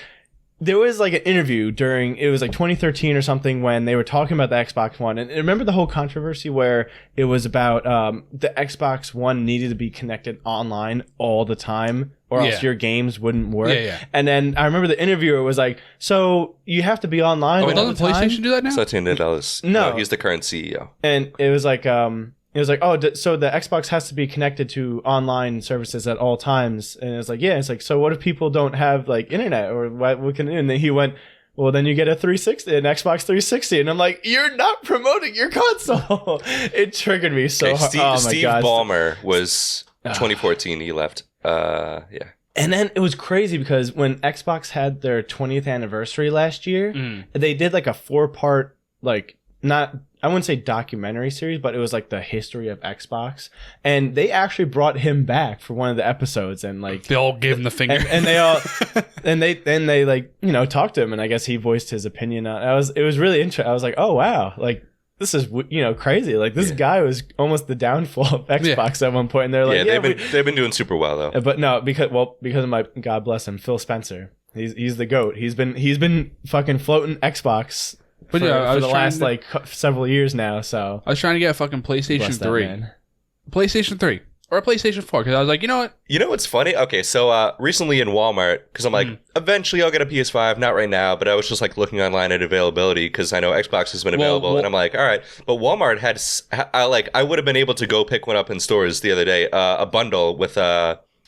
B: there was like an interview it was like 2013 or something when they were talking about the Xbox One. And remember the whole controversy where it was about the Xbox One needed to be connected online all the time or else your games wouldn't work.
C: Yeah.
B: And then I remember the interviewer was like, so you have to be online all the time?
C: Doesn't PlayStation do that now?
A: Satya Nadella's. No, he's the current CEO.
B: And it was like... so the Xbox has to be connected to online services at all times. And it's like, yeah, it's like, so what if people don't have like internet or what can, and then he went, well, then you get an Xbox 360. And I'm like, you're not promoting your console. It triggered me so hard.
A: Steve Ballmer was 2014. He left. Yeah.
B: And then it was crazy because when Xbox had their 20th anniversary last year, they did like a 4-part, like, I wouldn't say documentary series, but it was like the history of Xbox, and they actually brought him back for one of the episodes, and like
C: they all gave him the finger,
B: and they all, and they like talked to him, and I guess he voiced his opinion on. It was really interesting. I was like, oh wow, like this is crazy. Like this guy was almost the downfall of Xbox at one point, and they're like,
A: they've been doing super well though.
B: But no, because of my God bless him, Phil Spencer. He's the GOAT. He's been fucking floating Xbox. But for the last like several years now, so
C: I was trying to get a fucking PlayStation 3. PlayStation 3 or a PlayStation 4 because I was like, you know what?
A: You know what's funny? Okay, so recently in Walmart, because I'm like, eventually I'll get a PS5, not right now, but I was just like looking online at availability because I know Xbox has been available, and I'm like, all right. But Walmart had, I would have been able to go pick one up in stores the other day, a bundle with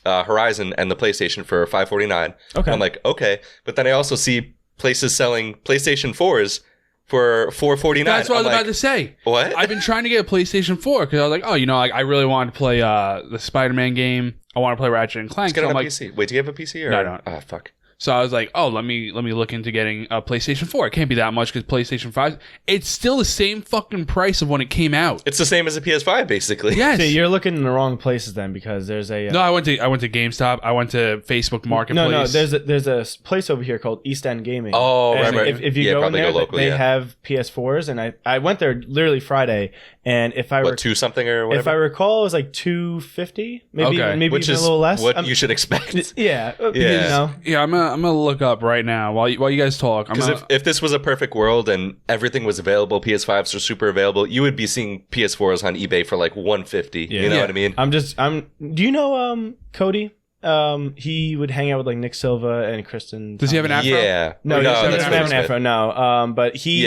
A: Horizon and the PlayStation for $549. Okay. I'm like, okay. But then I also see places selling PlayStation 4s for $449.
C: That's what I was about to say.
A: What?
C: I've been trying to get a PlayStation 4 because I was like, oh, I really wanted to play the Spider-Man game. I want to play Ratchet and Clank.
A: Let's get on a PC. Wait, do you have a PC? Or?
C: No, I don't.
A: Oh, fuck.
C: So I was like, oh, let me look into getting a PlayStation 4. It can't be that much because PlayStation 5, it's still the same fucking price of when it came out.
A: It's the same as a PS5, basically.
C: Yes.
B: See, you're looking in the wrong places then because there's a...
C: No, I went to GameStop. I went to Facebook Marketplace.
B: No, there's a place over here called East End Gaming.
A: Oh,
B: and
A: right.
B: If you go in there, they have PS4s, and I went there literally Friday, and if I...
A: $2 something or whatever?
B: If I recall, it was like $250, maybe even a little less.
A: What you should expect.
B: Yeah.
C: Yeah, I'm gonna look up right now while you guys talk.
A: Because if this was a perfect world and everything was available, PS5s are super available, you would be seeing PS4s on eBay for like $150. You know what I mean?
B: Do you know Cody? He would hang out with like Nick Silva and Kristen.
C: Does he have an afro?
A: Yeah.
B: No, he doesn't have an afro. No. But he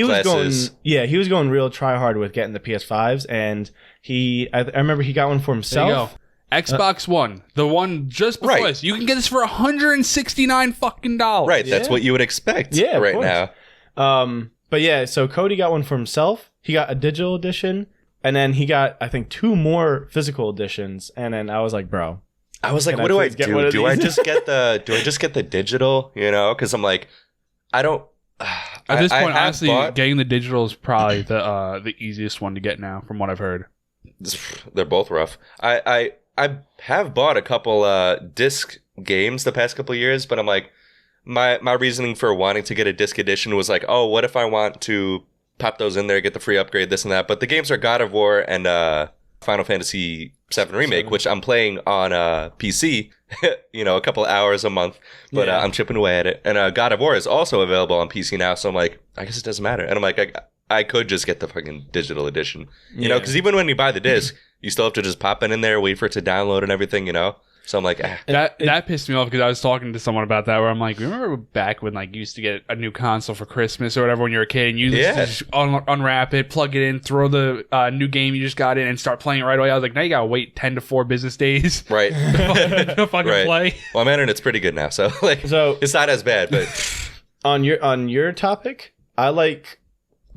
B: was going real try hard with getting the PS5s, and I remember he got one for himself.
C: There you go. Xbox One, the one just before this. You can get this for $169 fucking dollars.
A: Right, that's what you would expect right now.
B: But yeah, so Cody got one for himself. He got a digital edition, and then he got, I think, 2 more physical editions. And then I was like, bro.
A: I was like, what do I do? Do I just get the digital? Because I'm like, I don't.
C: At this point, honestly, getting the digital is probably the easiest one to get now, from what I've heard.
A: They're both rough. I have bought a couple disc games the past couple of years, but I'm like, my reasoning for wanting to get a disc edition was like, oh, what if I want to pop those in there, get the free upgrade, this and that. But the games are God of War and Final Fantasy VII Remake, which I'm playing on PC, a couple hours a month, but I'm chipping away at it. And God of War is also available on PC now, so I'm like, I guess it doesn't matter. And I'm like, I could just get the fucking digital edition, because even when you buy the disc, you still have to just pop it in there, wait for it to download and everything, So I'm like,
C: that pissed me off because I was talking to someone about that where I'm like, remember back when like you used to get a new console for Christmas or whatever when you were a kid and you just unwrap it, plug it in, throw the new game you just got in and start playing it right away. I was like, now you gotta wait 10 to 4 business days.
A: Right.
C: to fucking play.
A: Well, my internet's pretty good now, so it's not as bad. But
B: on your topic, I like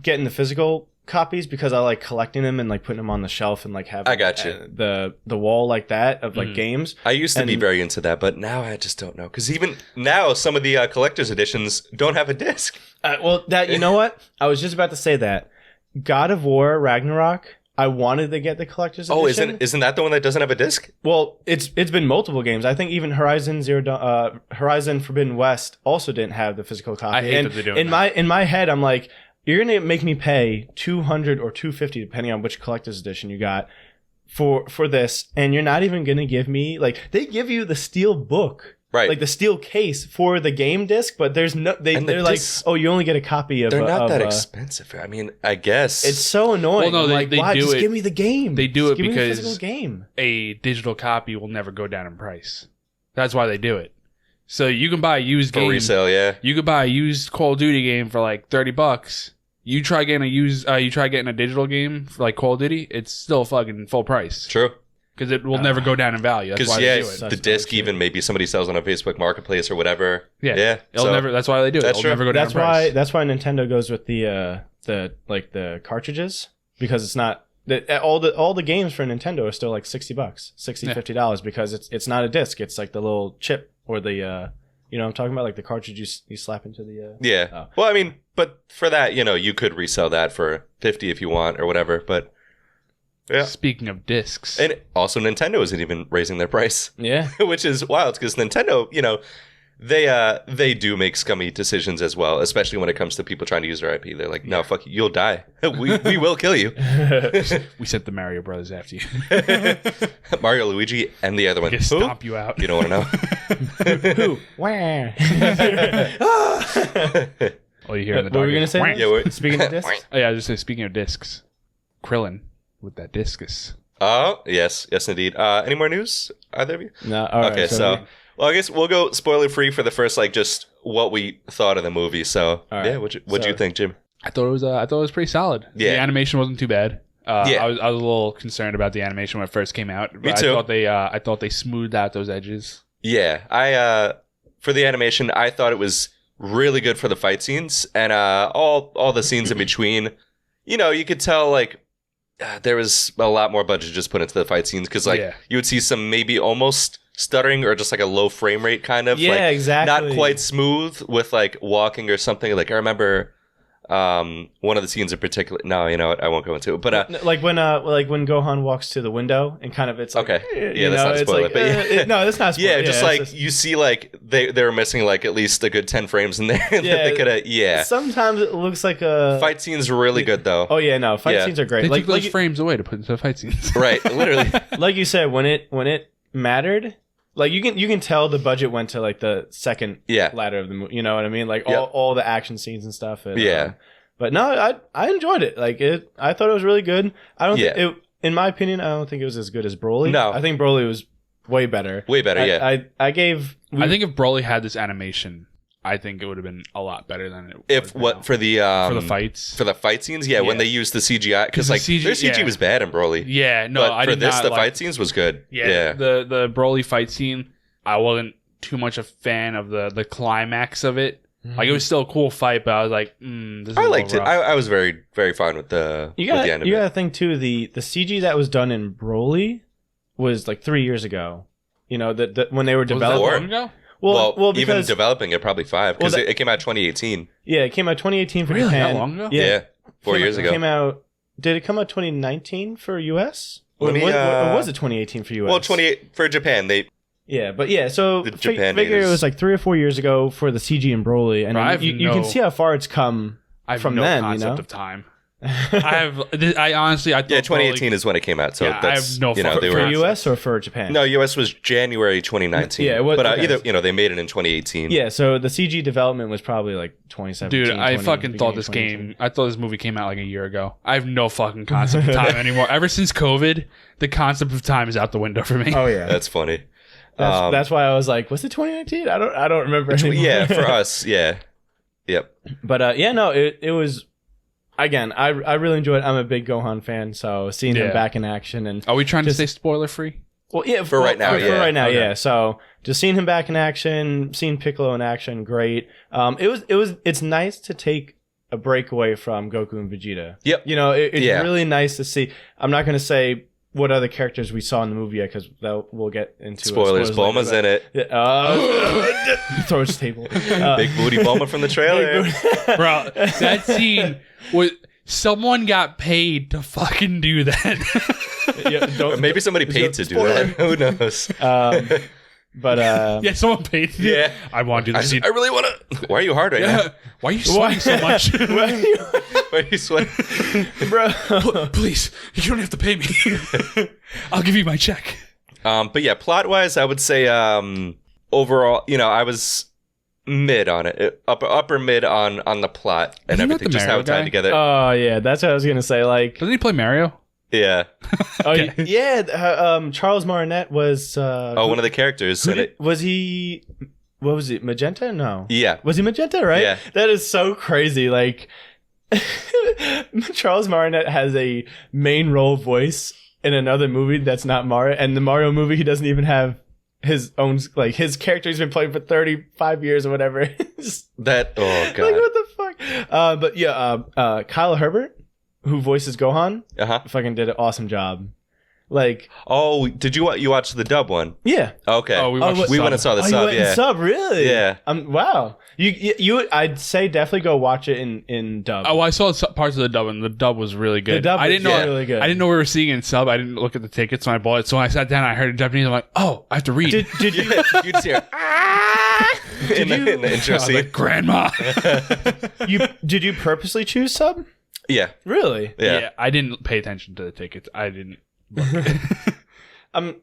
B: getting the physical copies because I like collecting them and like putting them on the shelf and like having
A: I got you.
B: The wall like that of like games.
A: I used to be very into that, but now I just don't know because even now some of the collector's editions don't have a disc.
B: Well, that you know what? I was just about to say that God of War Ragnarok. I wanted to get the collector's edition.
A: Oh, isn't that the one that doesn't have a disc?
B: Well, it's been multiple games. I think even Horizon Forbidden West also didn't have the physical copy.
C: I hate that they're doing
B: in my head, I'm like, you're gonna make me pay $200 or $250 depending on which collector's edition you got for this, and you're not even gonna give me like they give you the steel book.
A: Right.
B: Like the steel case for the game disc, but there's no they're like, oh, you only get a copy of.
A: They're not that expensive. I mean, I guess
B: it's so annoying.
C: Well, no,
B: they
C: do
B: just
C: it.
B: Give me the game.
C: They do it
B: give
C: because
B: me the physical game.
C: A digital copy will never go down in price. That's why they do it. So you can buy a used game
A: for resale. Yeah,
C: you could buy a used Call of Duty game for like $30. You try getting a digital game for like Call of Duty, it's still fucking full price.
A: True.
C: Because it will never go down in value. That's why they do it.
A: The disc even maybe somebody sells on a Facebook Marketplace or whatever.
C: Yeah. It'll never. That's why they do it. It'll never go down in price.
B: That's why Nintendo goes with the cartridges because it's not all the games for Nintendo are still like $60, $50 because it's not a disc. It's like the little chip or the you know what I'm talking about, like the cartridge you slap into the
A: yeah. Well, I mean, but for that, you could resell that for $50 if you want or whatever, but. Yeah.
C: Speaking of discs.
A: And also Nintendo isn't even raising their price.
B: Yeah.
A: Which is wild because Nintendo, they do make scummy decisions as well, especially when it comes to people trying to use their IP. They're like, no, fuck you, you'll die. We will kill you.
C: We sent the Mario Brothers after you.
A: Mario, Luigi, and the other one.
C: Who? Stomp you out.
A: You don't want to know.
B: Who? Where?
C: Oh, you hear in the
B: What were we going to say?
A: Yeah,
B: speaking of discs?
C: Oh, yeah, I was just saying, speaking of discs, Krillin with that discus.
A: Oh, yes, indeed. Any more news? Either of you?
B: No. All right,
A: okay, so well, I guess we'll go spoiler free for the first, like, just what we thought of the movie. So,
B: right.
A: yeah, what'd you think, Jim?
C: I thought it was pretty solid.
A: Yeah.
C: The animation wasn't too bad.
A: Yeah.
C: I was a little concerned about the animation when it first came out.
A: Me too.
C: I thought they smoothed out those edges.
A: Yeah, I for the animation, I thought it was really good for the fight scenes and all the scenes in between. You could tell like. There was a lot more budget just put into the fight scenes because, like, you would see some maybe almost stuttering or just like a low frame rate kind of.
B: Yeah,
A: like,
B: exactly.
A: Not quite smooth with like walking or something. Like I remember one of the scenes in particular. No, you know what? I won't go into it. But
B: like when Gohan walks to the window and kind of it's like,
A: okay, yeah, that's not spoiler.
B: Like,
A: but
B: no, that's not spoiler.
A: Yeah, just like you see, like they were missing like at least a good 10 frames in there. That they could have. Yeah,
B: sometimes it looks like a
A: fight scene's really good though.
B: Oh yeah, no, fight scenes are great.
C: They took those frames away to put into the fight scenes.
A: Right, literally.
B: Like you said, when it mattered. Like you can tell the budget went to like the second ladder of the movie. You know what I mean? Like all the action scenes and stuff. And, but no, I enjoyed it. Like I thought it was really good. I don't think it, in my opinion, I don't think it was as good as Broly.
A: No,
B: I think Broly was way better.
A: Way better.
B: I think
C: if Broly had this animation, I think it would have been a lot better than it.
A: For the
C: fights,
A: for the fight scenes, when they used the CGI because like their CG was bad in Broly.
C: Yeah, no,
A: but for this the fight scenes was good. Yeah,
C: the Broly fight scene, I wasn't too much a fan of the climax of it. Like it was still a cool fight, but I was like, this is
A: I liked it. I was very, very fine with the end of it.
B: You gotta think too, the CG that was done in Broly was like 3 years ago. You know, that when they were developing.
C: Was that long ago?
B: Well, because,
A: even developing it, probably 5 because it came out 2018.
B: Yeah, it came out 2018 for
C: really?
B: Japan.
C: That long ago?
A: Yeah, 4 years ago.
B: Did it come out 2019 for US? Or was it 2018 for US?
A: Well, 28 for Japan.
B: Yeah, but so
A: figure
B: it was like 3 or 4 years ago for the CG in Broly, and you can see how far it's come from then.
C: I have no concept of time. I honestly, I thought
A: 2018 is when it came out. So that's,
C: I have no
B: for US or for Japan.
A: No, US was January 2019.
B: Yeah,
A: but either they made it in 2018.
B: Yeah, so the CG development was probably like 2017.
C: Dude, I fucking thought this movie came out like a year ago. I have no fucking concept of time anymore. Ever since COVID, the concept of time is out the window for me.
B: Oh yeah,
A: that's funny.
B: That's why I was like, was it 2019? I don't remember anymore.
A: Yeah, for us, yeah. Yep.
B: But it was. Again, I really enjoyed it. I'm a big Gohan fan, so seeing him back in action and
C: are we trying to stay spoiler free?
B: Well, yeah,
A: for right now,
B: yeah. So just seeing him back in action, seeing Piccolo in action, great. It's nice to take a breakaway from Goku and Vegeta.
A: Yep.
B: You know, it's really nice to see. I'm not going to say what other characters we saw in the movie yet, because we'll get into
A: spoilers. Bulma's in it.
B: Throws table.
A: Big booty Bulma from the trailer.
C: Bro, that scene was... Someone got paid to fucking do that.
A: Maybe somebody paid to do that. Who knows?
B: But
C: someone paid to do it. I want to do this scene.
A: I really want to. Why are you hard right now?
C: Why are you sweating so much?
A: Why are you sweating?
B: Bro.
C: Please, you don't have to pay me. I'll give you my check.
A: But yeah, plot-wise, I would say overall, you know, I was mid on it, upper mid on the plot and everything, just how it tied together.
B: Oh yeah, that's what I was gonna say. Like,
C: doesn't he play Mario?
A: Yeah.
B: Okay. Yeah. Charles Martinet was.
A: One of the characters.
B: Was he? What was it? Magenta? No.
A: Yeah.
B: Was he Magenta? Right.
A: Yeah.
B: That is so crazy. Like, Charles Martinet has a main role voice in another movie that's not Mario, and the Mario movie he doesn't even have his own, like, his character he's been playing for 35 years or whatever. Oh
A: god,
B: like, what the fuck. But yeah, Kyle Herbert, who voices Gohan, fucking did an awesome job. Like,
A: did you watch the dub one?
B: Yeah.
A: Okay. We went and saw the sub.
B: You went and sub, really?
A: Yeah.
B: Wow. You I'd say definitely go watch it in dub.
C: Oh, I saw parts of the dub, and the dub was really good.
B: The dub was really good.
C: I didn't know we were seeing it in sub. I didn't look at the tickets when I bought it. So when I sat down, I heard it in Japanese. I'm like, oh, I have to read.
B: Did you?
A: You just hear in the intro scene,
C: like, Grandma.
B: Did you purposely choose sub?
A: Yeah.
B: Really?
C: Yeah. I didn't pay attention to the tickets. I didn't.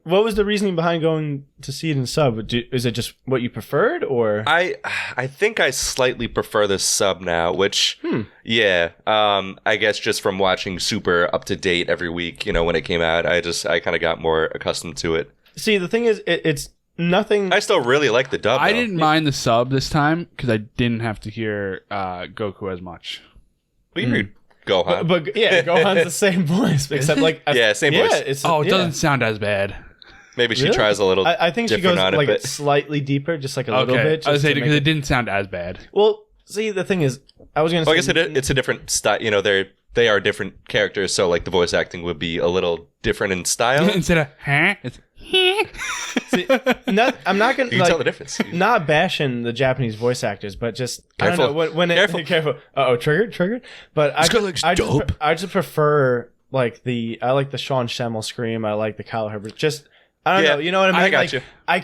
B: What was the reasoning behind going to see it in sub? Is it just what you preferred, or?
A: I think I slightly prefer the sub now, which I guess just from watching Super up to date every week, you know, when it came out, I kind of got more accustomed to it.
B: See, the thing is, it's nothing.
A: I still really like the dub.
C: I didn't mind the sub this time because I didn't have to hear Goku as much.
A: We heard Gohan.
B: But yeah, Gohan's the same voice, except like
A: same voice.
C: It doesn't sound as bad.
A: Maybe she tries a little.
B: I think she goes like slightly deeper, just like a little bit.
C: I was saying because it didn't sound as bad.
B: Well, see, the thing is, I was gonna say,
A: I guess it's a different style. You know, they are different characters, so like the voice acting would be a little different in style.
C: Instead of it's.
B: See, I'm not gonna.
A: You can tell the difference.
B: Not bashing the Japanese voice actors, but just
A: careful.
B: I don't know when careful. Triggered. But I just prefer like I like the Sean Schemmel scream. I like the Kyle Herbert. Just I don't know. You know what I mean?
A: I got you.
B: I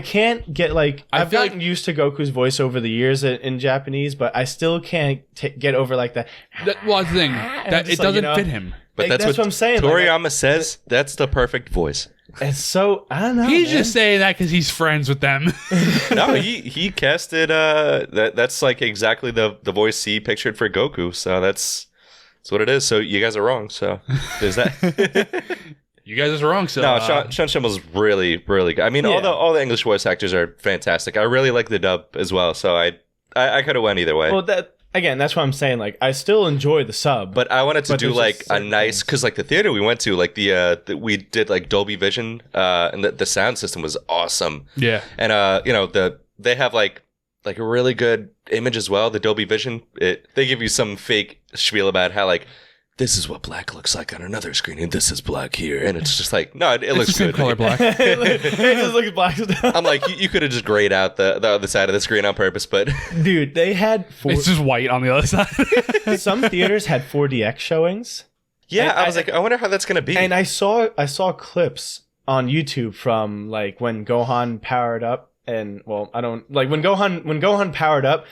B: can't get like I've gotten used to Goku's voice over the years in Japanese, but I still can't get over like that.
C: Well, the thing that it doesn't fit him.
A: But
B: that's what I'm saying.
A: Toriyama says that's the perfect voice.
B: It's so I don't know.
C: He's just saying that because he's friends with them.
A: No, he casted that's like exactly the voice he pictured for Goku. So that's what it is. So you guys are wrong. So there's that.
C: You guys are wrong. So
A: no, Sean Schimmel's really good. I mean, all the English voice actors are fantastic. I really like the dub as well. So I could have went either way.
B: Well, Again, that's what I'm saying. Like, I still enjoy the sub,
A: but I wanted to do like a nice, because like the theater we went to, like we did like Dolby Vision, and the sound system was awesome.
C: Yeah,
A: and they have like a really good image as well. The Dolby Vision, they give you some fake spiel about how like this is what black looks like on another screen, and this is black here, and it's just like no, it looks good.
C: Color black.
B: It just looks black.
A: I'm like, you could have just grayed out the other side of the screen on purpose, but
B: dude, they had
C: it's just white on the other side.
B: Some theaters had 4DX showings.
A: Yeah, I was like, I wonder how that's gonna be.
B: And I saw clips on YouTube from like when Gohan powered up, and well, I don't like when Gohan powered up.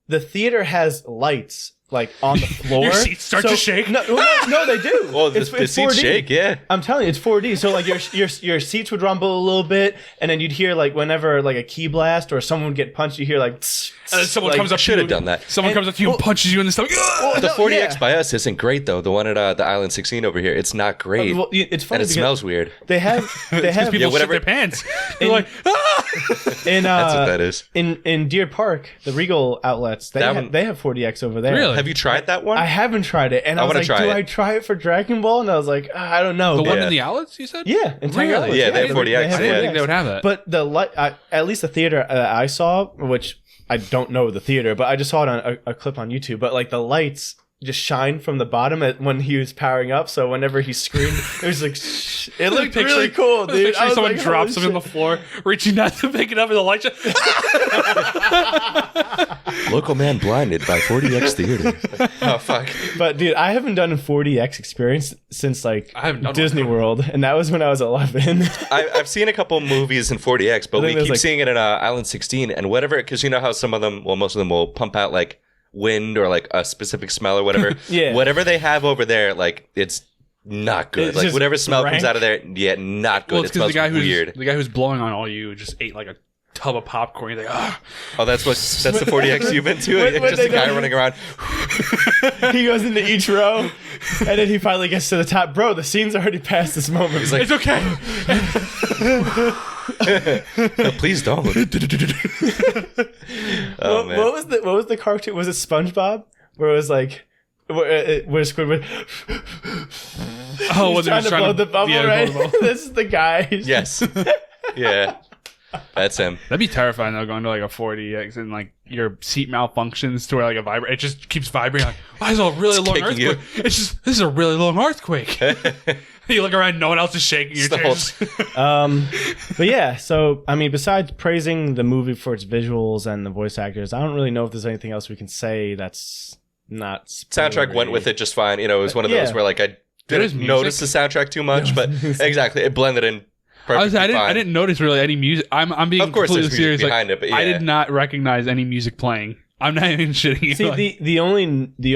B: The theater has lights like on the floor.
C: Your seats start to shake.
B: No, they do.
A: Well, the seats 4D. Shake, yeah.
B: I'm telling you, it's 4D. So like your seats would rumble a little bit, and then you'd hear like whenever like a key blast or someone would get punched, you hear like.
C: Someone
A: like,
C: comes up.
A: Should have done that.
C: Someone comes up to you and punches you in the stomach.
A: The 40X by us isn't great though. The one at the Island 16 over here, it's not great.
B: Well, it's funny
A: and it smells weirard.
B: They have
C: people shit their pants. They're like,
A: that's what that is.
B: In Deer Park, the Regal outlets, they have 4DX over there.
C: Really? Really?
A: Have you tried that one?
B: I haven't tried it, and I was like, do I try it for Dragon Ball? And I was like, I don't know.
C: The one in the outlets, you said?
B: Yeah, in Tiger Outlets.
A: Yeah, they have 40X.
C: I didn't think they would have that.
B: But at least the theater I saw, which I don't know the theater, but I just saw it on a clip on YouTube. But like the lights just shine from the bottom when he was powering up. So whenever he screamed, it was like, it looked really cool, dude.
C: Someone drops him in the floor, reaching down to pick it up, and the light just...
A: Local man blinded by 40X theater. Oh, fuck.
B: But, dude, I haven't done a 40X experience since, like, Disney World, and that was when I was 11.
A: I've seen a couple movies in 40X, but we keep seeing it in Island 16, and whatever, because you know how some of them, well, most of them will pump out, like, wind or, like, a specific smell or whatever.
B: Yeah.
A: Whatever they have over there, like, it's not good.
B: It's
A: like,
B: just
A: whatever smell
B: rank.
A: comes out of there, not good.
C: Well, it's because
A: weird.
C: the guy who's blowing on all you just ate, like, a tub of popcorn. You're like, ah.
A: Oh, that's the 40X you've been to? Just a guy running around.
B: He goes into each row, and then he finally gets to the top. Bro, the scene's already past this moment.
A: He's like,
C: it's okay.
A: No, please don't. Oh, man.
B: What was the cartoon? Was it SpongeBob? Where it was like, where Squidward
C: was
B: trying to blow the bubble, right?
C: blow the bubble.
B: This is the guy.
A: Yes. Yeah. That's him.
C: That'd be terrifying though, going to like a 40X and like your seat malfunctions to where like it just keeps vibrating. Like, why is it a really long earthquake? This is a really long earthquake. You look around, no one else is shaking your chairs.
B: But yeah, so I mean, besides praising the movie for its visuals and the voice actors, I don't really know if there's anything else we can say that's not spoilery.
A: Soundtrack went with it just fine. You know, it was one of those where like I didn't notice the soundtrack too much, but exactly, it blended in. I
C: didn't notice really any music. I'm being completely serious.
A: Behind it, but yeah.
C: I did not recognize any music playing. I'm not even shitting you.
B: See, the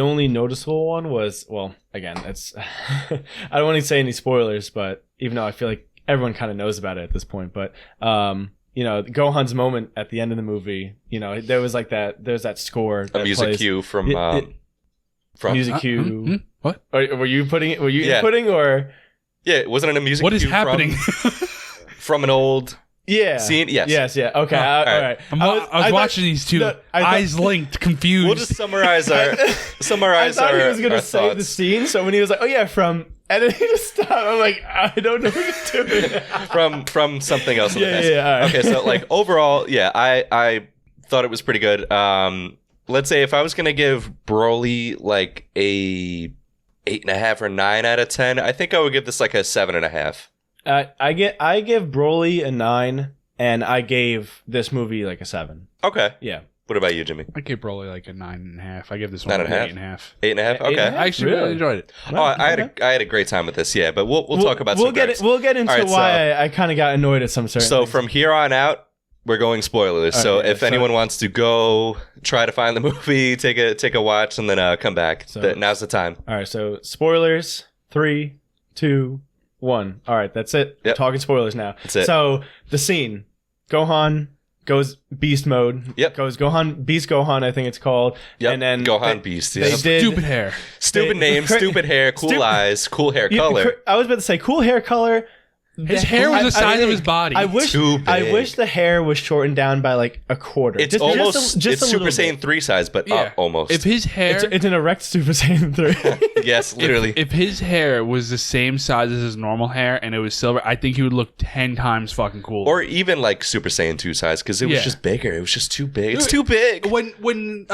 B: only noticeable one was, well, again, it's I don't want to say any spoilers, but even though I feel like everyone kind of knows about it at this point, but you know, Gohan's moment at the end of the movie, you know, there's that score,
A: a music cue from
B: music cue.
C: What?
B: Were you putting it? Were you inputting or?
A: Yeah, wasn't it a music?
C: What is happening?
A: From an old scene? Yes.
B: Yeah. Okay. All right.
C: I was watching these two eyes linked, confused.
A: We'll just summarize our.
B: I thought he was gonna say the scene, so when he was like, "Oh yeah," and then he just stopped. I'm like, I don't know what you're doing.
A: from something else.
B: Yeah. All right.
A: Okay, so like overall, I thought it was pretty good. Let's say if I was gonna give Broly like a 8.5 or 9 out of 10, I think I would give this like a 7.5.
B: I give Broly a 9, and I gave this movie like a 7.
A: Okay.
B: Yeah.
A: What about you, Jimmy?
C: I gave Broly like a 9.5. I give this one
A: 9.5.
C: 8.5.
A: 8.5. Okay.
C: I actually really enjoyed it.
A: Oh, I had a great time with this. Yeah, but we'll talk about.
B: We'll get into why I kind of got annoyed at some certain.
A: So
B: things.
A: from here on out, we're going spoilers.
B: Right,
A: so if anyone wants to go try to find the movie, take a watch, and then come back. So, now's the time.
B: All right. So spoilers. 3, 2, 1. All right. That's it.
A: Yep.
B: Talking spoilers now.
A: That's it.
B: So the scene, Gohan goes beast mode.
A: Yep.
B: Goes Gohan, Beast Gohan, I think it's called.
A: Yep.
B: And then
A: Gohan Beast.
B: They did,
C: stupid hair.
A: Stupid name, stupid hair, cool eyes, cool hair color.
B: I was about to say cool hair color.
C: His hair was the size of his body.
B: I wish the hair was shortened down by like a quarter.
A: It's almost it's Super Saiyan 3 size, but almost.
C: If his hair,
B: it's an erect Super Saiyan 3.
A: Yes, literally.
C: If his hair was the same size as his normal hair and it was silver, I think he would look 10 times fucking cooler.
A: Or even like Super Saiyan 2 size, because it was just bigger. It was just too big. It's too big.
C: When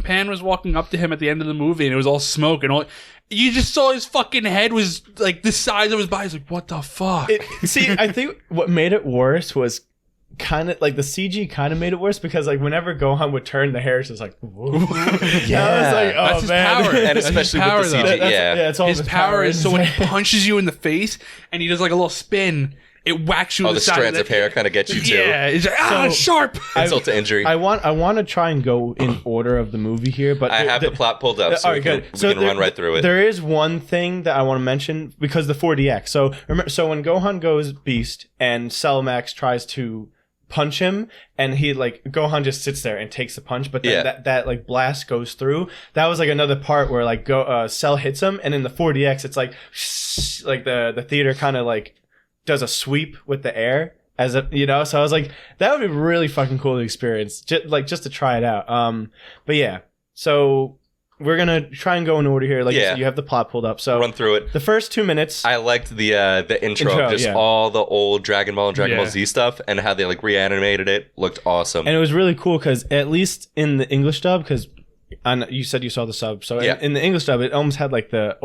C: Pan was walking up to him at the end of the movie and it was all smoke and all. You just saw his fucking head was like the size of his body. It's like, what the fuck?
B: See, I think what made it worse was kind of like the CG kind of made it worse because like whenever Gohan would turn, the hair is just like, whoa.
A: Yeah.
B: I was like, oh
C: that's his
B: man.
C: Power.
A: And especially with the CG.
B: It's all
C: his power is so when he punches you in the face and he does like a little spin, it whacks you in the side.
A: Strands of hair kind of get you too.
C: Yeah, it's like, sharp.
A: Insult to injury.
B: I want to try and go in order of the movie here, but
A: I have the plot pulled up, so we can run right through it.
B: There is one thing that I want to mention because the 40X. So when Gohan goes Beast and Cell Max tries to punch him, and he like Gohan just sits there and takes the punch, but then that like blast goes through. That was like another part where like Cell hits him, and in the 40X, it's like the theater kind of like does a sweep with the air as a, you know, so I was like, that would be really fucking cool to experience, just to try it out. But yeah, so we're gonna try and go in order here. Like you said, you have the plot pulled up. So
A: run through it.
B: The first 2 minutes.
A: I liked the intro of just all the old Dragon Ball and Dragon Ball Z stuff, and how they like reanimated it. Looked awesome.
B: And it was really cool because at least in the English dub, because you said you saw the sub, so in the English dub, it almost had like the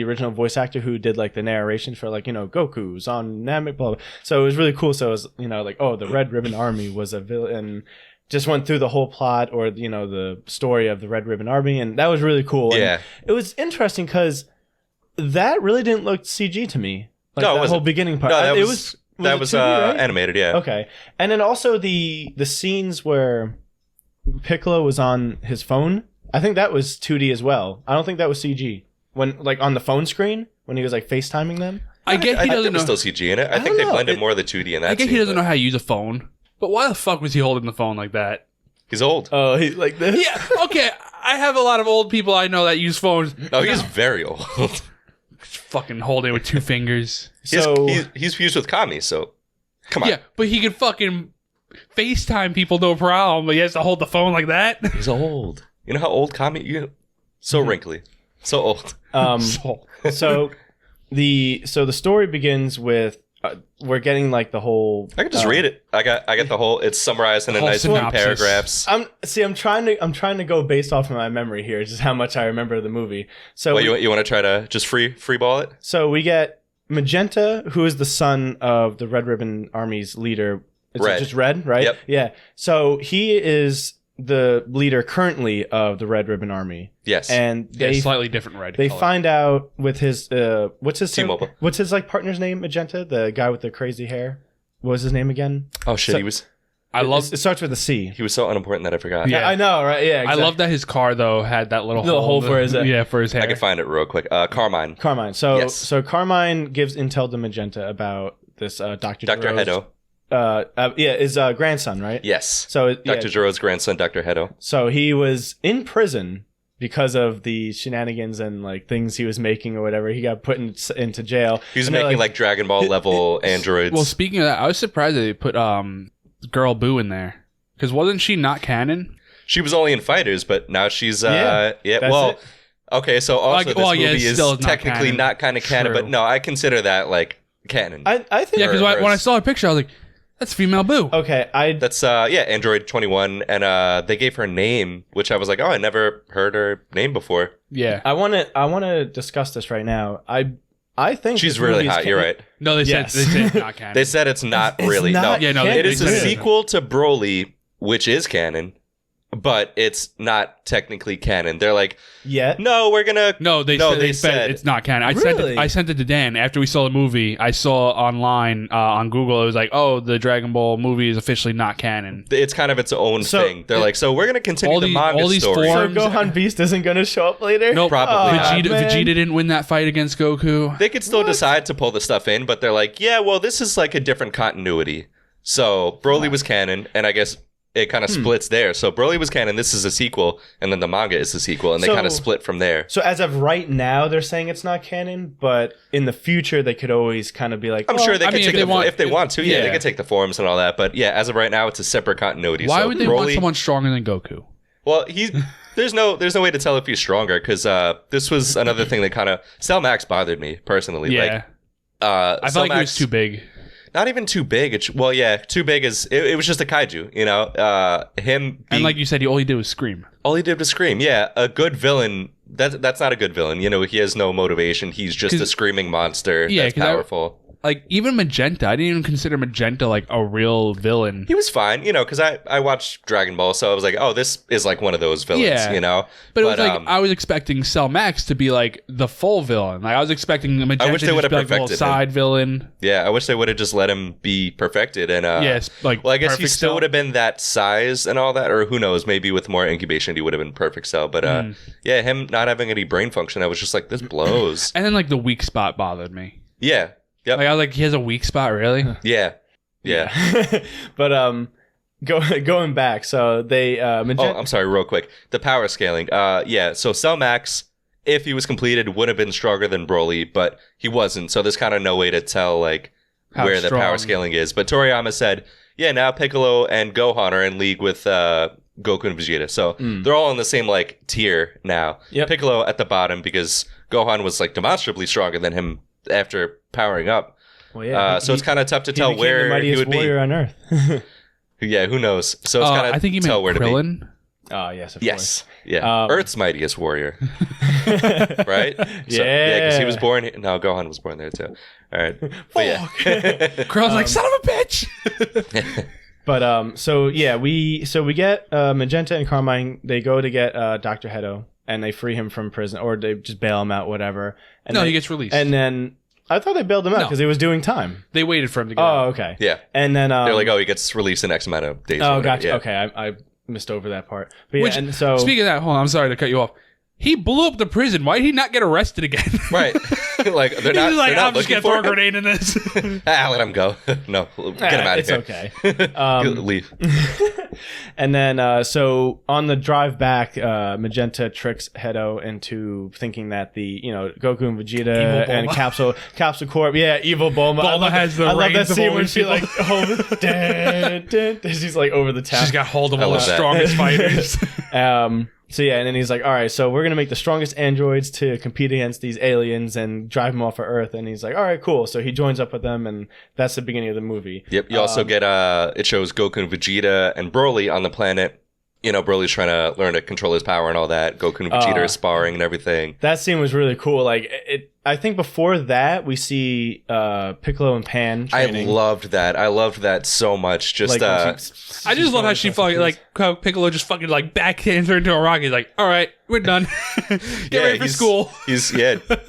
B: original voice actor who did like the narration for like Goku's on Namek, blah, blah. So it was really cool. So it was like, oh, the Red Ribbon Army was a villain. Just went through the whole plot or the story of the Red Ribbon Army, and that was really cool.
A: Yeah,
B: and it was interesting because that really didn't look CG to me. Like
A: no,
B: the whole beginning part.
A: No,
B: that was 2D, right?
A: Animated. Yeah.
B: Okay, and then also the scenes where Piccolo was on his phone. I think that was 2D as well. I don't think that was CG when like on the phone screen when he was like FaceTiming them.
C: I get he doesn't know.
A: Still CG in it. I think they blended more of the 2D in that.
C: I get he doesn't know how to use a phone. But why the fuck was he holding the phone like that?
A: He's old.
B: Oh, he's like this?
C: Yeah, okay. I have a lot of old people I know that use phones.
A: Oh, he's very old.
C: Fucking holding it with 2 fingers.
A: So he's fused with Kami, so come on.
C: Yeah, but he can fucking FaceTime people no problem, but he has to hold the phone like that?
A: He's old. You know how old Kami? So wrinkly. So old.
B: So the story begins with we're getting like the whole.
A: I can just read it. I got the whole. It's summarized in a nice few paragraphs.
B: I'm trying to go based off of my memory here, just how much I remember the movie. So
A: you want to try to just free ball it?
B: So we get Magenta, who is the son of the Red Ribbon Army's leader. It's just Red, right?
A: Yep.
B: Yeah. So he is the leader currently of the Red Ribbon Army.
A: Yes.
C: And they slightly different red.
B: They find out with his what's his
A: T-Mobile.
B: What's his like partner's name? Magenta, the guy with the crazy hair. What was his name again?
A: Oh shit, he was.
B: It starts with a C.
A: He was so unimportant that I forgot.
B: Yeah, I know, right? Yeah, exactly.
C: I love that his car though had that little hole
B: for his
C: for his hair.
A: I can find it real quick. Carmine.
B: So Carmine gives intel to Magenta about this Dr.
A: Hedo.
B: His grandson, right?
A: Yes.
B: So
A: Dr. Jiro's grandson, Dr. Hedo.
B: So he was in prison because of the shenanigans and like things he was making or whatever. He got put into jail.
A: He was making like Dragon Ball level androids.
C: Well, speaking of that, I was surprised that they put Girl Boo in there because wasn't she not canon?
A: She was only in Fighters, but now she's
B: it.
A: Okay, so also this movie is technically not kind of canon,
C: True.
A: but no, I consider that like canon.
B: I think
C: because when I saw a picture, I was like, that's female Boo.
B: Okay,
A: that's Android 21, and they gave her a name, which I was like, oh, I never heard her name before.
C: Yeah,
B: I want to discuss this right now. I think
A: she's really hot. You're right.
C: No, they said it's not canon.
A: They said it's not really.
B: Not
A: it is a sequel to Broly, which is canon. But it's not technically canon. They're like, no, we're gonna.
C: No, they said it's not canon. I sent it to Dan after we saw the movie. I saw online on Google. It was like, oh, the Dragon Ball movie is officially not canon.
A: It's kind of its own thing. They're like, so we're gonna continue the manga story.
B: So Gohan Beast isn't gonna show up later?
A: No, probably not.
C: Vegeta didn't win that fight against Goku.
A: They could still decide to pull the stuff in, but they're like, yeah, well, this is like a different continuity. So Broly was canon, and I guess it kind of splits there. So Broly was canon, this is a sequel, and then the manga is the sequel, and they kind of split from there.
B: So as of right now, they're saying it's not canon, but in the future, they could always kind of be like,
A: I'm sure they could take if they want to. Yeah, they could take the forms and all that. But yeah, as of right now, it's a separate continuity.
C: Why would they want someone stronger than Goku?
A: Well, there's no way to tell if he's stronger, because this was another thing that kind of Cell Max bothered me personally.
C: Yeah, I felt like he was too big.
A: Not even too big. Too big is it was just a kaiju, you know.
C: And like you said, all he did was scream.
A: All he did was scream. Yeah, a good villain. That's not a good villain. You know, he has no motivation. He's just a screaming monster. Yeah, that's powerful.
C: Like even Magenta, I didn't even consider Magenta like a real villain.
A: He was fine, you know, because I watched Dragon Ball, so I was like, oh, this is like one of those villains, you know.
C: But it was like I was expecting Cell Max to be like the full villain. Like I was expecting Magenta to be like a little side villain.
A: Yeah, I wish they would have just let him be perfected and well, I guess he still would have been that size and all that, or who knows, maybe with more incubation he would have been perfect Cell. But yeah, him not having any brain function, I was just like, this blows.
C: And then like the weak spot bothered me.
A: Yeah. Yep.
C: Like I was like, he has a weak spot, really?
A: Yeah.
B: But going back, so they
A: I'm sorry, real quick. The power scaling. So Cell Max, if he was completed, would have been stronger than Broly, but he wasn't. So there's kind of no way to tell like where the power scaling is. But Toriyama said, yeah, now Piccolo and Gohan are in league with Goku and Vegeta. So they're all in the same like tier now.
B: Yep.
A: Piccolo at the bottom because Gohan was like demonstrably stronger than him after powering up.
B: Well, yeah.
A: So it's kind of tough to tell where he would be.
B: Warrior on Earth.
A: Yeah, who knows? So it's kind of
C: I think you
A: tell
C: meant
A: where
C: Krillin.
A: to be.
B: Oh, yes, of
A: Yes.
B: course.
A: Yeah. Earth's mightiest warrior. Right? So, yeah, because he was born. No, Gohan was born there too. All right. But yeah.
C: Krillin's like, son of a bitch.
B: But so we get Magenta and Carmine. They go to get Dr. Hedo and they free him from prison, or they just bail him out, whatever. And
C: he gets released.
B: And then I thought they bailed him out because he was doing time.
C: They waited for him to get
B: out.
C: out.
B: Okay.
A: Yeah.
B: And then
A: they're like, he gets released in X amount of days.
B: Oh, gotcha.
A: Yeah.
B: Okay, I missed over that part. But yeah, and so
C: speaking of that, hold on, I'm sorry to cut you off. He blew up the prison. Why did he not get arrested again?
A: Right. Like they're not.
C: He's like,
A: they're not
C: I'm just gonna throw a grenade in this.
A: Let him go. No, get him out of here.
B: It's okay.
A: Leave.
B: And then, so on the drive back, Magenta tricks Hedo into thinking that the Goku and Vegeta and Capsule Corp, evil Bulma.
C: Bulma I love that scene where she like
B: she's like over the top.
C: She's got hold of all the strongest fighters.
B: So yeah, and then he's like, all right, so we're going to make the strongest androids to compete against these aliens and drive them off of Earth. And he's like, all right, cool. So he joins up with them, and that's the beginning of the movie.
A: Yep. You also get, it shows Goku and Vegeta and Broly on the planet. Broly's trying to learn to control his power and all that. Goku and Vegeta are sparring and everything.
B: That scene was really cool. Like, I think before that, we see Piccolo and Pan training.
A: I loved that so much. Just,
C: I just love how she fucking, like, how Piccolo just fucking, like, backhands her into a rock. He's like, all right, we're done. Get ready for school.
A: He's,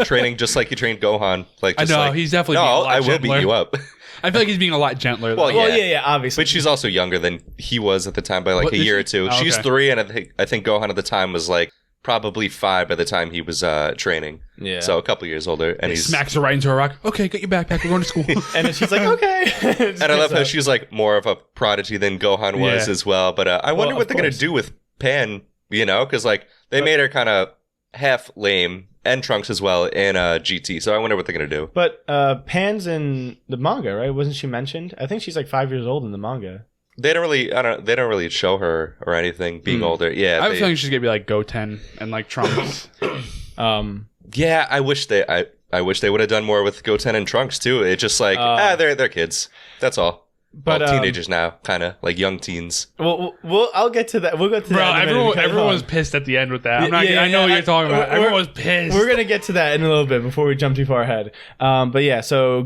A: training just like he trained Gohan. Like, just
C: I know, he's definitely being a lot
A: I will
C: gentler.
A: beat you up.
C: I feel like he's being a lot gentler.
B: Well, yeah, obviously.
A: But she's also younger than he was at the time by like a year or two. She's 3, and I think Gohan at the time was like probably 5 by the time he was training. Yeah. So a couple years older, and he
C: smacks her right into a rock. Okay, get your backpack. We're going to school.
B: And then she's like, okay.
A: And I love how she's like more of a prodigy than Gohan was as well. But I wonder what they're gonna do with Pan. Because like they made her kind of half lame. And Trunks as well in GT, so I wonder what they're gonna do.
B: But Pan's in the manga, right? Wasn't she mentioned? I think she's like 5 years old in the manga.
A: They don't really show her or anything being older. Yeah,
C: I have a feeling she's gonna be like Goten and like Trunks.
A: Yeah, I wish they would have done more with Goten and Trunks too. It's just like they're kids. That's all. But teenagers now, kind of like young teens.
B: Well, I'll get to that. We'll get to that.
C: Everyone was pissed at the end with that. I know what you're talking about. Everyone was pissed.
B: We're gonna get to that in a little bit before we jump too far ahead. But yeah, so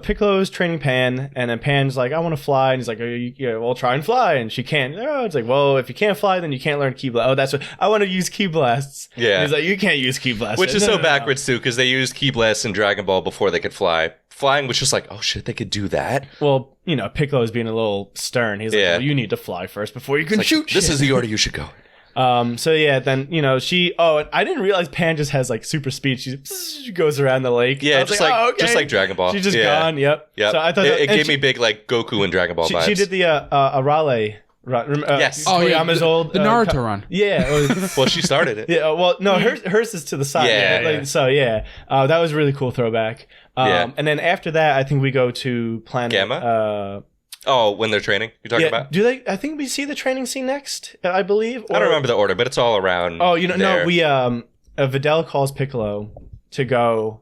B: Piccolo's training Pan, and then Pan's like, I want to fly, and he's like, well, try and fly, and she can't. Oh, it's like, well, if you can't fly, then you can't learn ki blast. Oh, that's what I want to use ki blasts.
A: Yeah,
B: and he's like, you can't use ki blasts,
A: which is so backwards too, because they used ki blasts in Dragon Ball before they could fly. Flying was just like, oh shit, they could do that.
B: Well, Piccolo's being a little stern. He's like, well, you need to fly first before you can shoot.
A: This is the order you should go.
B: So yeah, then she. Oh, and I didn't realize Pan just has like super speed. She goes around the lake.
A: Yeah, just like Dragon Ball.
B: She's just gone. Yep.
A: So I thought it gave me big like Goku and Dragon Ball vibes.
B: She did the Arale.
A: Yes.
B: Koyama's old
C: the Naruto run.
B: Yeah.
A: Well, she started it.
B: Yeah. Well, no, hers is to the side.
A: Yeah.
B: So yeah, that was a really cool throwback. And then after that, I think we go to Planet
A: Gamma. When they're training, you're talking about?
B: Do they? I think we see the training scene next. I believe.
A: I don't remember the order, but it's all around.
B: Oh, no. We Videl calls Piccolo to go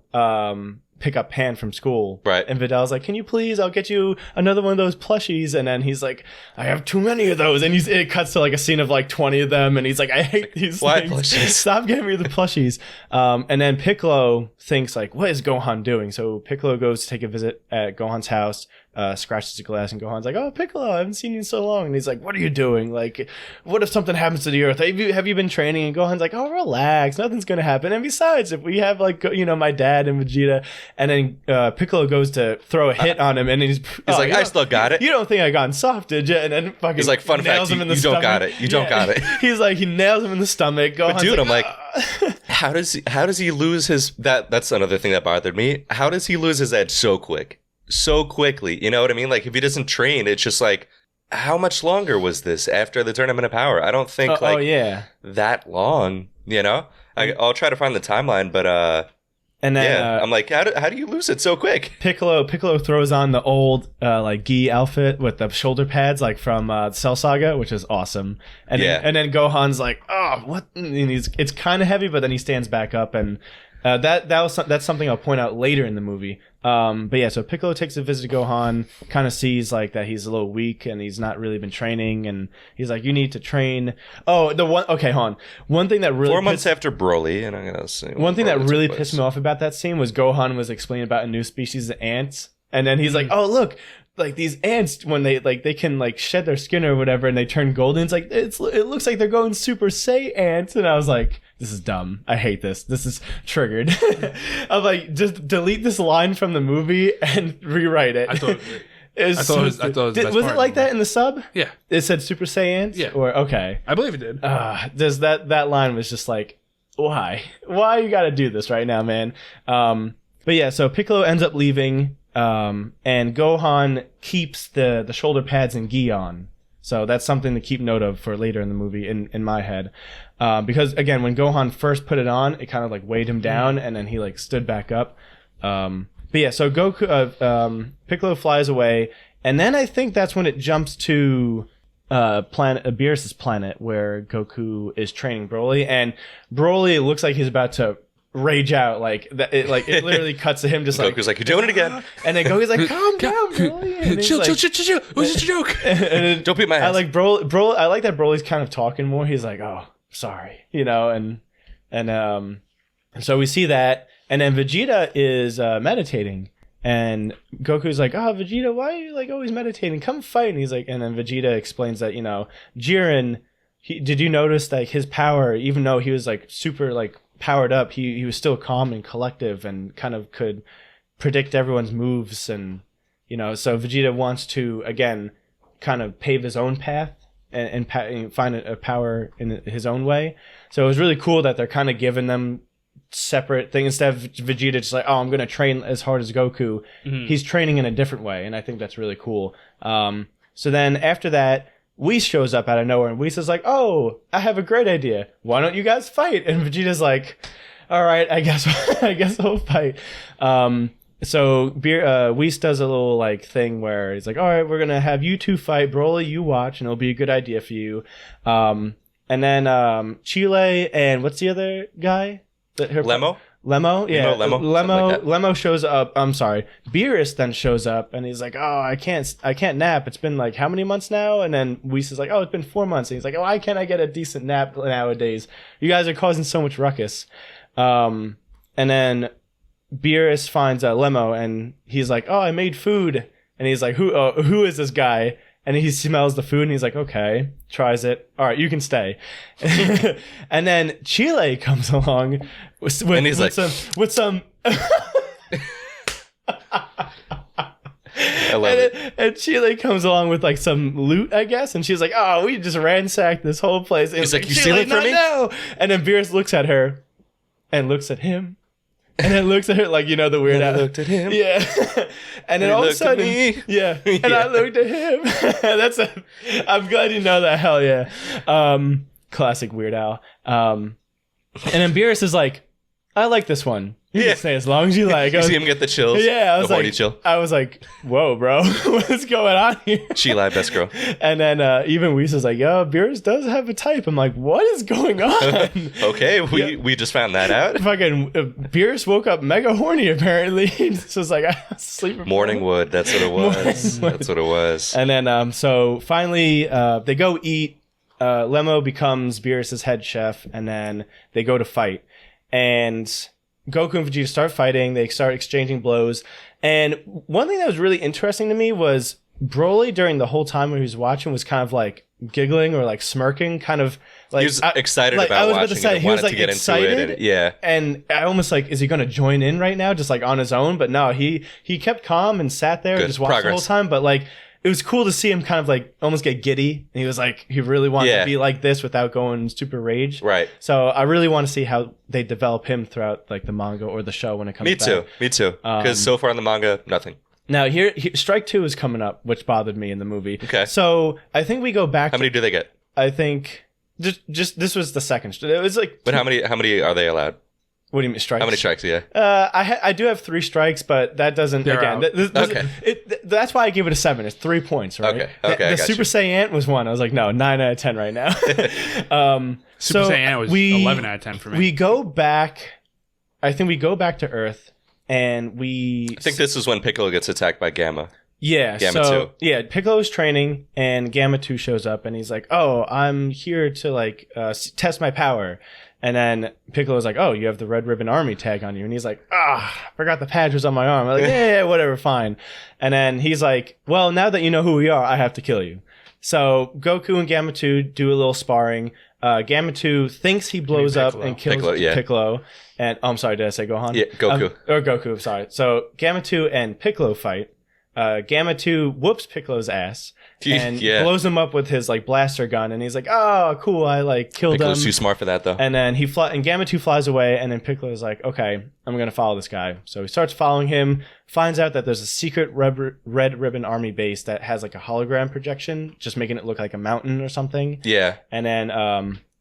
B: pick up Pan from school.
A: Right.
B: And Vidal's like, can you please? I'll get you another one of those plushies. And then he's like, I have too many of those. And it cuts to like a scene of like 20 of them. And he's like, I hate these things.
A: Plushies?
B: Stop giving me the plushies. And then Piccolo thinks like, what is Gohan doing? So Piccolo goes to take a visit at Gohan's house. Scratches the glass, and Gohan's like, oh, Piccolo, I haven't seen you in so long. And he's like, what are you doing? Like, what if something happens to the Earth? Have you been training? And Gohan's like, oh, relax, nothing's gonna happen. And besides, if we have like, my dad and Vegeta, and then Piccolo goes to throw a hit on him, and he's
A: like, I still got it.
B: You don't think I got soft, did you? And then fucking
A: he's like, fun fact, you don't got it. You don't got it.
B: He's like, he nails him in the stomach. Gohan's
A: dude, I'm like, how does he lose his? That's another thing that bothered me. How does he lose his edge so quickly? You know what I mean? Like, if he doesn't train, it's just like, how much longer was this after the Tournament of Power? I don't think that long, I'll try to find the timeline, but
B: And then
A: I'm like, how do you lose it so quick?
B: Piccolo throws on the old like gi outfit with the shoulder pads like from Cell Saga, which is awesome. And then Gohan's like, oh, what? And it's kind of heavy, but then he stands back up, and that's something I'll point out later in the movie. But yeah, so Piccolo takes a visit to Gohan, kind of sees like that he's a little weak and he's not really been training, and he's like, you need to train. Oh, hold on. One thing that really
A: 4 months after Broly, and I'm gonna say
B: one thing that really pissed me off about that scene was Gohan was explaining about a new species of ants, and then he's like, oh look, like these ants when they can like shed their skin or whatever and they turn golden. It's like it looks like they're going Super Saiyan, and I was like, this is dumb. I hate this. This is triggered. I'm like, just delete this line from the movie and rewrite it.
C: I thought it was
B: was it like that in the sub?
C: Yeah.
B: It said Super Saiyans?
C: Yeah.
B: Or okay.
C: I believe it did.
B: That line was just like, why? Why you gotta do this right now, man? But yeah, so Piccolo ends up leaving, and Gohan keeps the shoulder pads and gi on. So that's something to keep note of for later in the movie in my head. Because again, when Gohan first put it on, it kind of like weighed him down, and then he like stood back up. But yeah, so Piccolo flies away, and then I think that's when it jumps to Beerus's planet where Goku is training Broly, and Broly looks like he's about to rage out, like that. It literally cuts to him just like,
A: Goku's like, you're doing it again,
B: and then Goku's like, calm down, Broly.
C: Chill. What's your joke?
B: And
A: don't beat my ass.
B: I like Broly. I like that Broly's kind of talking more. He's like, oh, sorry, and so we see that, and then Vegeta is meditating, and Goku's like, oh, Vegeta, why are you like always meditating? Come fight. And he's like, and then Vegeta explains that Jiren, did you notice that his power, even though he was like super like powered up, he was still calm and collective and kind of could predict everyone's moves, and so Vegeta wants to again kind of pave his own path and find a power in his own way. So it was really cool that they're kind of giving them separate things instead of Vegeta just like, oh, I'm going to train as hard as Goku. Mm-hmm. He's training in a different way, and I think that's really cool. So then after that, Whis shows up out of nowhere, and Whis is like, oh, I have a great idea. Why don't you guys fight? And Vegeta's like, all right, I guess we'll fight. So Whis does a little like thing where he's like, all right, we're gonna have you two fight. Broly, you watch, and it'll be a good idea for you. And then Chile and what's the other guy?
A: Lemo,
B: yeah.
A: Lemo
B: shows up. I'm sorry. Beerus then shows up, and he's like, oh, I can't nap. It's been like how many months now? And then Whis is like, oh, it's been 4 months. And he's like, oh, why can't I get a decent nap nowadays? You guys are causing so much ruckus. And then Beerus finds Lemo, and he's like, oh, I made food. And he's like, who is this guy? And he smells the food, and he's like, okay, tries it. All right, you can stay. And then Chile comes along with some
A: I love it.
B: And Chile comes along with like some loot, I guess, and she's like, oh, we just ransacked this whole place. And
A: he's like, you stealing from me?
B: No. And then Beerus looks at her and looks at him. And then looks at her like, the weird
A: I looked at him.
B: Yeah. And then all of a sudden, yeah. And I looked at him. I'm glad you know that. Hell yeah. Classic Weird Al. And then Beerus is like, I like this one. You can stay as long as you like.
A: You see him get the chills.
B: Yeah, I was
A: the horny chill.
B: I was like, whoa, bro, what's going on here?
A: Chile, best girl.
B: And then even Whis is like, yo, Beerus does have a type. I'm like, what is going on?
A: Okay, we just found that out.
B: Fucking Beerus woke up mega horny apparently. So it's like, I was sleeping.
A: Morning wood, that's what it was. That's what it was.
B: And then so finally they go eat. Lemo becomes Beerus's head chef, and then they go to fight. And Goku and Vegeta start fighting. They start exchanging blows. And one thing that was really interesting to me was Broly during the whole time when he was watching was kind of like giggling or like smirking, kind of like...
A: He was excited about watching it. He was like
B: excited.
A: Yeah.
B: And I almost like, is he going to join in right now just like on his own? But no, he kept calm and sat there and just watched the whole time. But like... It was cool to see him kind of like almost get giddy. And he was like, he really wanted to be like this without going super rage.
A: Right.
B: So I really want to see how they develop him throughout like the manga or the show when it comes back.
A: Me too. Because so far in the manga, nothing.
B: Now here, Strike 2 is coming up, which bothered me in the movie.
A: Okay.
B: So I think we go back.
A: How many do they get?
B: I think just this was the second. It was like.
A: But how many are they allowed?
B: What do you mean strikes?
A: How many strikes? Yeah.
B: I do have 3 strikes, but that doesn't.
C: They're
B: again,
C: out.
B: That's why I give it a 7. It's 3 points, right?
A: Okay.
B: The Super Saiyan was 1. I was like, no, 9 out of 10 right now.
C: Super Saiyan was 11 out of 10 for me.
B: We go back. I think we go back to Earth, and I
A: think this is when Piccolo gets attacked by Gamma.
B: Yeah,
A: Gamma
B: so
A: 2.
B: yeah, Piccolo's training, and Gamma 2 shows up, and he's like, "Oh, I'm here to like test my power." And then Piccolo's like, "Oh, you have the Red Ribbon Army tag on you," and he's like, forgot the patch was on my arm." I'm like, "Yeah, whatever, fine." And then he's like, "Well, now that you know who we are, I have to kill you." So Goku and Gamma 2 do a little sparring. Gamma 2 thinks he blows up and kills Piccolo. And I'm sorry, did I say Gohan?
A: Yeah, Goku.
B: Or Goku, sorry. So Gamma 2 and Piccolo fight. Gamma 2 whoops Piccolo's ass and blows him up with his like blaster gun, and he's like, "Oh, cool! I like killed him."
A: Piccolo's too smart for that, though.
B: And then and Gamma 2 flies away, and then Piccolo's like, "Okay, I'm gonna follow this guy." So he starts following him. Finds out that there's a secret Red Ribbon Army base that has like a hologram projection, just making it look like a mountain or something.
A: Yeah.
B: And then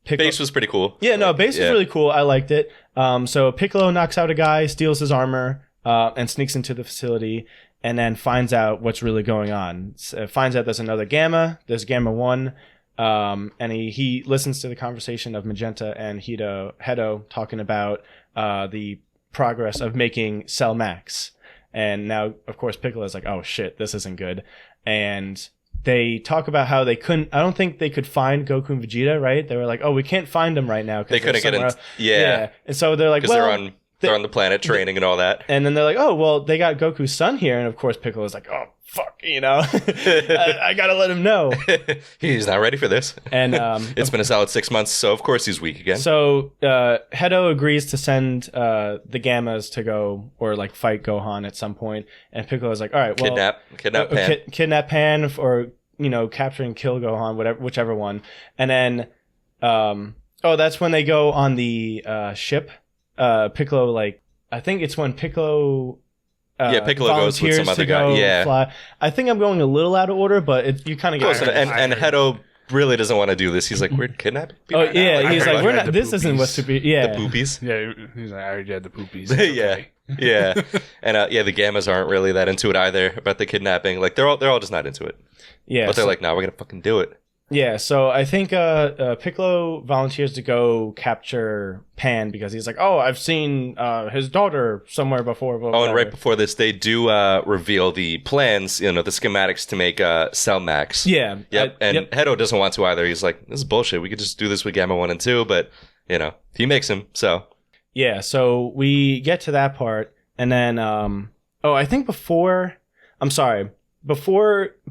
A: base was pretty cool.
B: Yeah, no, base was really cool. I liked it. So Piccolo knocks out a guy, steals his armor, and sneaks into the facility. And then finds out what's really going on. Finds out there's another Gamma. There's Gamma 1. And he listens to the conversation of Magenta and Hedo talking about the progress of making Cell Max. And now, of course, Piccolo's like, "Oh, shit, this isn't good." And they talk about how they couldn't... I don't think they could find Goku and Vegeta, right? They were like, "Oh, we can't find them right now."
A: They couldn't get in...
B: Yeah. And so they're like,
A: well... They're on the planet training and all that.
B: And then they're like, "Oh, well, they got Goku's son here." And of course, Piccolo's like, "Oh, fuck, I gotta let him know."
A: He's not ready for this.
B: And
A: it's been a solid 6 months, so of course he's weak again.
B: So Hedo agrees to send the Gammas to go or like fight Gohan at some point. And Piccolo's like, "All right, well,
A: kidnap Pan,
B: kidnap Pan, or capture and kill Gohan, whichever one." And then, that's when they go on the ship. Piccolo, like, I think it's when Piccolo
A: Piccolo goes with some other guy.
B: Fly. I think I'm going a little out of order, but you kind of get
A: and Hedo really doesn't want to do this. He's like, "We're kidnapped."
B: Oh yeah, he's like, "We're not. This isn't what's to be." Yeah,
A: the poopies.
C: Yeah, he's like, "I already had the poopies."
A: Yeah. And the Gammas aren't really that into it either about the kidnapping. Like they're all just not into it.
B: Yeah,
A: but they're like, "No, we're gonna fucking do it."
B: Yeah, so I think Piccolo volunteers to go capture Pan because he's like, "Oh, I've seen his daughter somewhere before."
A: And right before this, they do reveal the plans, the schematics to make Cell Max.
B: Yeah.
A: Yep. Hedo doesn't want to either. He's like, "This is bullshit. We could just do this with Gamma 1 and 2, but, he makes him, so.
B: Yeah, so we get to that part, and then, I think before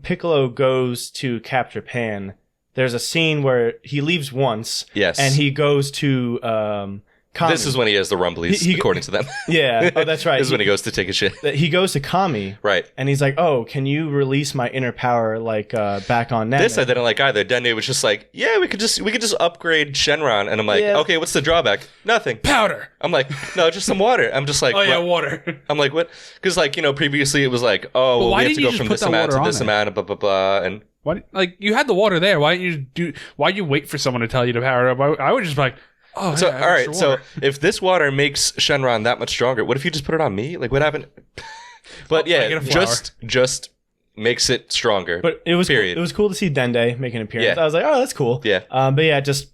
B: Piccolo goes to capture Pan, there's a scene where he leaves once.
A: Yes.
B: And he goes to Kami.
A: This is when he has the rumblies, according to them.
B: Yeah. Oh, that's right.
A: This is when he goes to take a shit.
B: He goes to Kami.
A: Right.
B: And he's like, "Oh, can you release my inner power back on Namek?"
A: This I didn't like either. Dende was just like, "Yeah, we could just upgrade Shenron." And I'm like, "Okay, what's the drawback?" Nothing.
C: Powder.
A: I'm like, "No, just some water." I'm just like,
C: "Oh yeah, water."
A: I'm like, "What?" Because previously it was like, "Oh, well, we have to go from this amount to this amount, blah blah blah," and.
C: Why, you had the water there. Why'd you wait for someone to tell you to power it up? I would just be like, "Oh,
A: so
C: yeah,
A: all right." So if this water makes Shenron that much stronger, what if you just put it on me? Like, what happened? But just makes it stronger.
B: But it was
A: period.
B: It was cool to see Dende make an appearance.
A: Yeah.
B: I was like, "Oh, that's cool."
A: Yeah.
B: But yeah, just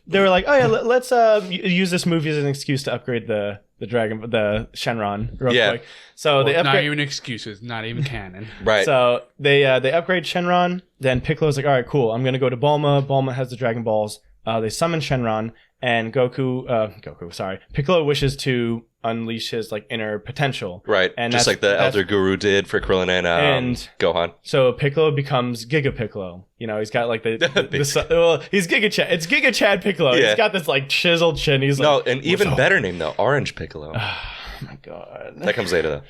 B: they were like, "Oh yeah, let's use this movie as an excuse to upgrade the Shenron real quick." So they upgrade.
C: Not even excuses, not even canon.
A: Right.
B: So they upgrade Shenron. Then Piccolo's like, "All right, cool. I'm gonna go to Bulma. Bulma has the Dragon Balls." They summon Shenron, and Piccolo wishes to unleash his inner potential.
A: Right. And just like the Elder Guru did for Krillin and Gohan.
B: So Piccolo becomes Giga Piccolo. He's got he's Giga Chad. It's Giga Chad Piccolo. Yeah. He's got this chiseled chin. He's
A: an even better name though, Orange Piccolo.
B: Oh my god.
A: That comes later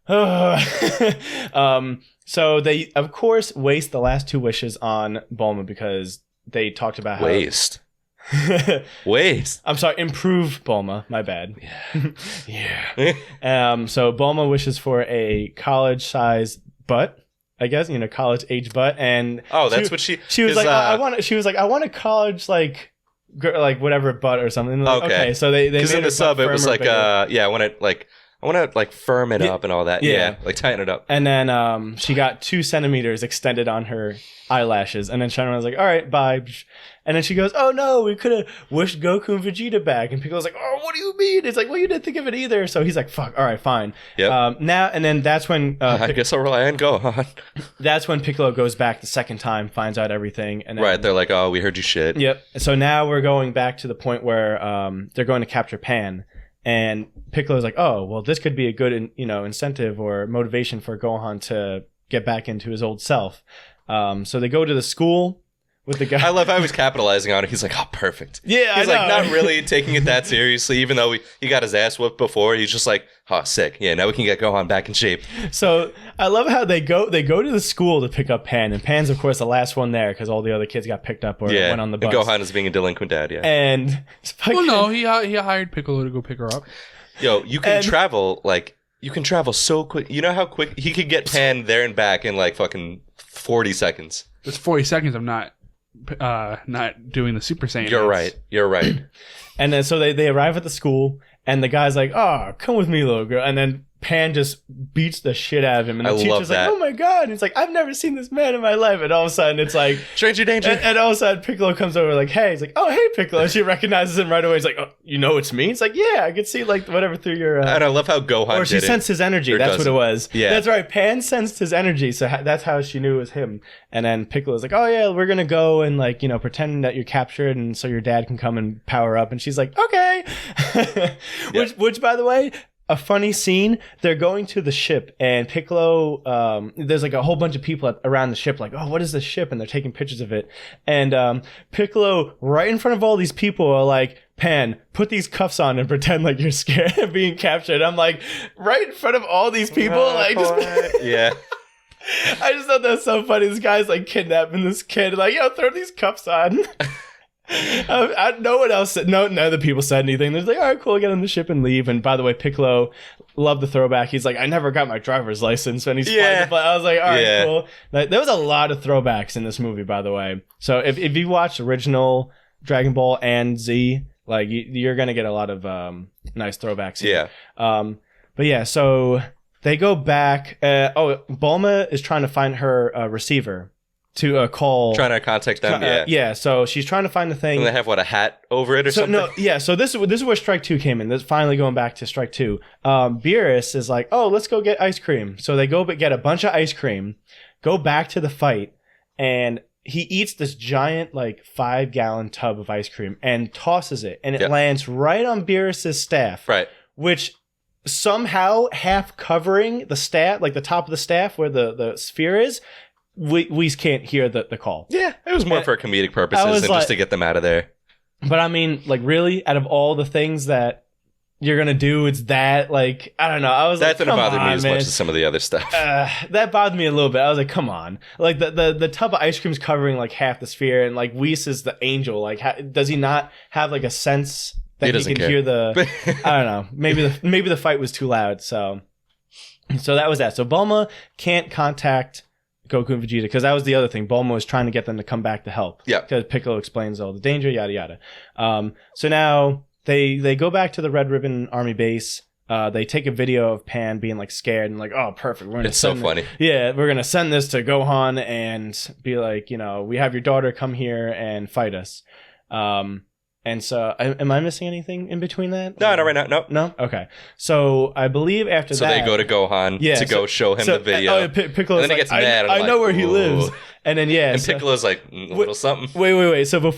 A: though.
B: So they of course waste the last 2 wishes on Bulma because they talked about how
A: waste. I'm
B: sorry, improve Bulma. My bad.
A: Yeah.
B: So Bulma wishes for a college-size butt. I guess college-age butt, and
A: that's what she
B: was like. I want a college like whatever butt or something. Like, okay, so they made
A: in the sub it was like
B: bigger.
A: I want to like firm it up and all that. Yeah, like tighten it up.
B: And then she got 2 centimeters extended on her eyelashes, and then Shenron was like, all right, bye. And then she goes, oh no, we could have wished Goku and Vegeta back. And Piccolo's like, oh, what do you mean? It's like, well, you didn't think of it either. So he's like, fuck, all right, fine.
A: Yep.
B: Now, and then that's when
A: I guess I'll rely on Gohan.
B: That's when Piccolo goes back the second time, finds out everything, and then,
A: right, they're like, oh, we heard you shit.
B: Yep. So now we're going back to the point where they're going to capture Pan. And Piccolo's like, oh, well, this could be a good, incentive or motivation for Gohan to get back into his old self. So they go to the school with the guy.
A: I love how he's capitalizing on it. He's like, oh, perfect.
B: Yeah,
A: he's like not really taking it that seriously, even though he got his ass whooped before. He's just like, oh, sick. Yeah, now we can get Gohan back in shape.
B: So I love how they go to the school to pick up Pan, and Pan's of course the last one there because all the other kids got picked up or went on the bus.
A: And Gohan is being a delinquent dad. Yeah.
B: And
C: he hired Piccolo to go pick her up.
A: Yo, you can travel so quick. You know how quick he could get Pan there and back in like fucking 40 seconds.
C: It's 40 seconds. I'm not doing the Super Saiyan.
A: You're right.
B: And then so they arrive at the school, and the guy's like, oh, come with me, little girl. And then Pan just beats the shit out of him. And the teacher's like, oh my God. And it's like, I've never seen this man in my life. And all of a sudden it's like,
A: stranger danger.
B: And all of a sudden Piccolo comes over like, hey. He's like, oh, hey, Piccolo. And she recognizes him right away. He's like, oh, you know it's me? It's like, yeah, I could see like whatever through your...
A: and I love how Gohan
B: or she sensed his energy. That's what it was.
A: Yeah.
B: That's right. Pan sensed his energy. So that's how she knew it was him. And then Piccolo's like, oh yeah, we're going to go and like, pretend that you're captured and so your dad can come and power up. And she's like, okay. Which by the way... A funny scene, they're going to the ship, and Piccolo, there's like a whole bunch of people around the ship, like, oh, what is this ship? And they're taking pictures of it. And Piccolo, right in front of all these people, are like, Pan, put these cuffs on and pretend like you're scared of being captured. I'm like, right in front of all these people?
A: Yeah.
B: I just thought that was so funny. This guy's like kidnapping this kid, like, yo, throw these cuffs on. No one else said, none of the people said anything. They're like, all right, cool, get on the ship and leave. And by the way, Piccolo loved the throwback. He's like, I never got my driver's license when he's flying the plane. I was like, all right, cool. Like, there was a lot of throwbacks in this movie, by the way. So if you watch original Dragon Ball and Z, like you're gonna get a lot of nice throwbacks here. But yeah, so they go back. Bulma is trying to find her receiver to call,
A: trying to contact them.
B: So she's trying to find the thing.
A: And they have a hat over it or something.
B: So this is where Strike 2 came in. This is finally going back to Strike 2. Beerus is like, oh, let's go get ice cream. So they go get a bunch of ice cream, go back to the fight, and he eats this giant like 5-gallon tub of ice cream and tosses it, and it lands right on Beerus's staff,
A: right?
B: Which somehow half covering the staff, like the top of the staff where the sphere is. We can't hear the call.
A: Yeah, it was more for comedic purposes than just to get them out of there.
B: But I mean, like, really, out of all the things that you're gonna do, it's that, like, I don't know. I was
A: that didn't bother me as much as some of the other stuff.
B: That bothered me a little bit. I was like, come on, like the tub of ice cream's covering like half the sphere, and like Whis is the angel. Like, does he not have like a sense that he can hear the? I don't know. Maybe the fight was too loud. So that was that. So Bulma can't contact Goku and Vegeta, because that was the other thing. Bulma was trying to get them to come back to help.
A: Yeah.
B: Because Piccolo explains all the danger, yada yada. So now they go back to the Red Ribbon Army base. They take a video of Pan being like scared and like, oh, perfect.
A: It's so funny.
B: Yeah, we're gonna send this to Gohan and be like, we have your daughter come here and fight us. And so, am I missing anything in between that?
A: No, not right now.
B: No? Okay. So, I believe after that...
A: So, they go to Gohan to go show him the video.
B: Piccolo's
A: and then he gets mad.
B: I know where he lives. And then,
A: And Piccolo's like, a little something.
B: Wait. So,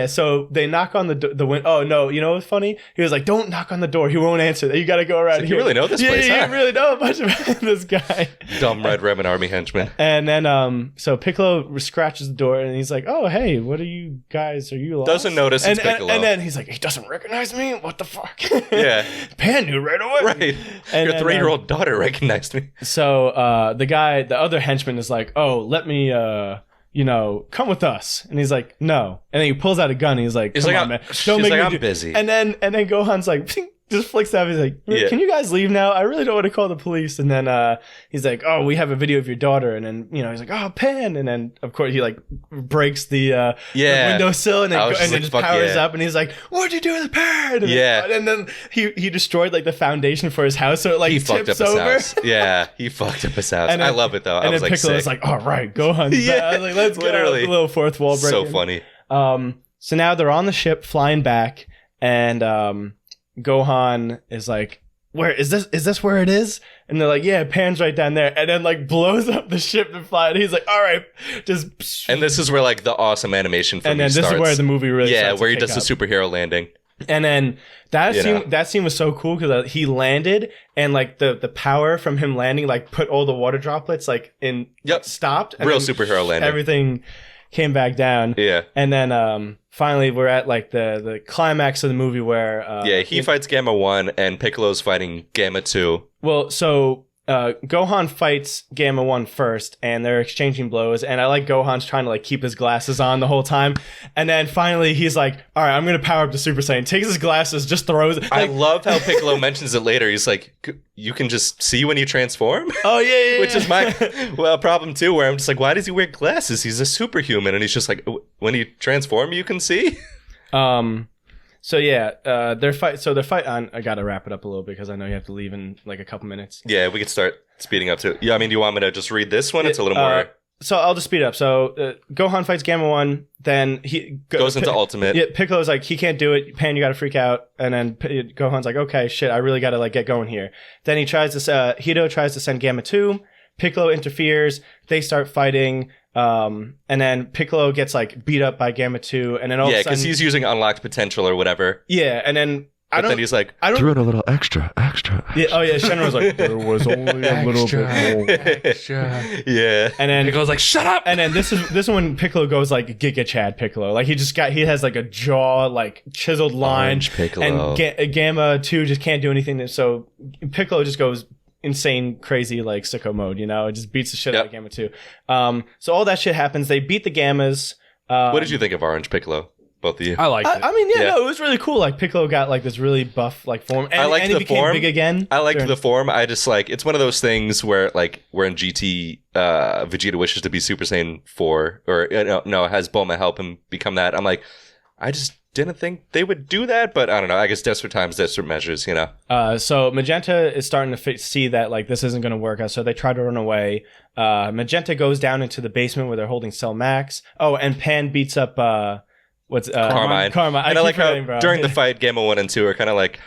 B: so they knock on the window. Oh, no. You know what's funny? He was like, don't knock on the door. He won't answer. You got to go around here.
A: You really know this place,
B: huh? You really know a bunch of this guy.
A: Dumb Red Ribbon Army henchman.
B: And then, so Piccolo scratches the door and he's like, oh, hey, what are you guys? Are you lost?
A: Doesn't notice it's Piccolo.
B: And then he's like, he doesn't recognize me? What the fuck?
A: Yeah.
B: Pan knew right away.
A: Right. And your 3-year-old daughter recognized me.
B: So, the other henchman is like, oh, let me, come with us. And he's like, no. And then he pulls out a gun and he's like, come on, man. Don't make me
A: I'm busy.
B: And then Gohan's like, just flicks out. He's like, can you guys leave now? I really don't want to call the police. And then he's like, oh, we have a video of your daughter. And then, he's like, oh, Pan. And then, of course, he like breaks the windowsill and then just powers up. And he's like, what'd you do with the Pan? And then he destroyed like the foundation for his house. So it like tips over.
A: House. Yeah, he fucked up his house. I love it though.
B: And then Piccolo's like, all right, Gohan's back. I was like, let's literally go. A little fourth wall breaking.
A: So funny.
B: So now they're on the ship flying back. And Gohan is like, where is this? Is this where it is? And they're like, yeah, Pan's right down there. And then like blows up the ship to fly. And he's like, all right, just.
A: And this is where like the awesome animation from starts.
B: And then this is where the movie really starts.
A: Yeah, where he does the superhero landing.
B: And then that scene was so cool because he landed and like the power from him landing like put all the water droplets like in stopped. And
A: real superhero landing.
B: Everything came back down.
A: Yeah.
B: And then finally we're at like the climax of the movie where
A: he fights Gamma 1 and Piccolo's fighting Gamma 2.
B: Well, so Gohan fights Gamma 1 first and they're exchanging blows, and I like Gohan's trying to like keep his glasses on the whole time, and then finally he's like, all right, I'm gonna power up to Super Saiyan, takes his glasses, just throws it.
A: I love how Piccolo mentions it later. He's like, you can just see when you transform.
B: Oh yeah.
A: Which is my problem too, where I'm just like, why does he wear glasses? He's a superhuman. And he's just like, when you transform you can see.
B: So yeah, their fight on. I gotta wrap it up a little bit because I know you have to leave in like a couple minutes.
A: Yeah, we could start speeding up too. Yeah, I mean, do you want me to just read this one? It's a little more.
B: So I'll just speed up. So Gohan fights Gamma 1, then he
A: goes into Ultimate.
B: Yeah, Piccolo's like, he can't do it. Pan, you gotta freak out. And then Gohan's like, okay, shit, I really gotta like get going here. Then he tries to. Hito tries to send Gamma 2. Piccolo interferes. They start fighting. And then Piccolo gets like beat up by Gamma 2, and then all of a sudden,
A: because he's using unlocked potential or whatever.
B: Yeah, and then
A: then he's like,
D: threw in a little extra.
B: Yeah, oh yeah, Shenron's like, there was only a little bit more.
C: Extra.
A: Yeah,
B: and then
C: Piccolo's like, shut up.
B: And then this is when Piccolo goes like Giga Chad Piccolo, like he has like a jaw like chiseled line.
A: Orange Piccolo.
B: And Gamma 2 just can't do anything. So Piccolo just goes insane, crazy, like sicko mode, it just beats the shit out of Gamma 2. So all that shit happens. They beat the Gammas.
A: What did you think of Orange Piccolo? Both of you?
C: I liked it.
B: I mean, no, it was really cool. Like Piccolo got like this really buff like form, and,
A: I liked
B: and he became
A: form.
B: Big again.
A: I liked the form. I just like, it's one of those things where like we're in GT, Vegeta wishes to be Super Saiyan 4, or has Bulma help him become that. I'm like, I just didn't think they would do that, but I don't know. I guess desperate times, desperate measures,
B: So Magenta is starting to see that like this isn't going to work out, so they try to run away. Magenta goes down into the basement where they're holding Cell Max. Oh, and Pan beats up
A: Carmine.
B: And
A: I like how during the fight, Gamma 1 and 2 are kind of like,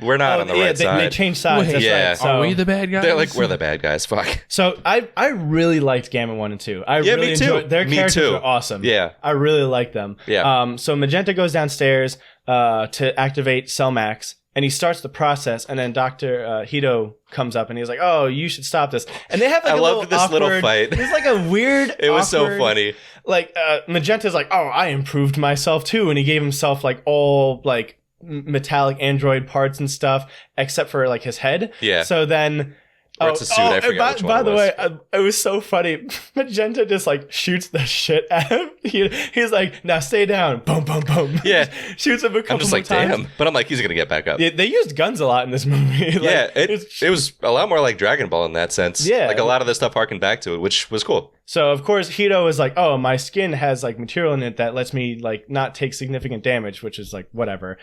A: we're not on the right side.
B: They change sides. That's right. So,
C: are we the bad guys?
A: They're like, we're the bad guys. Fuck.
B: So I really liked Gamma 1 and 2. I really
A: me too.
B: enjoyed their characters are awesome.
A: Yeah.
B: I really like them.
A: Yeah.
B: So Magenta goes downstairs to activate Cell Max, and he starts the process, and then Dr. Hito comes up and he's like, oh, you should stop this. And they have like
A: little fight.
B: It's like a weird
A: It was so funny.
B: Like Magenta's like, oh, I improved myself too, and he gave himself like all like metallic android parts and stuff except for like his head.
A: Yeah.
B: So then
A: or it's a suit. I forget which one
B: by the way, it was so funny. Magenta just like shoots the shit at him. He's like, now stay down. Boom, boom, boom.
A: Yeah.
B: Shoots him a couple
A: I'm just
B: more
A: like,
B: times.
A: damn. But I'm like, he's going to get back up.
B: Yeah, they used guns a lot in this movie. Like,
A: yeah, it was a lot more like Dragon Ball in that sense.
B: Yeah.
A: Like a lot of the stuff harkened back to it, which was cool.
B: So of course Hito is like, oh, my skin has like material in it that lets me like not take significant damage, which is like whatever.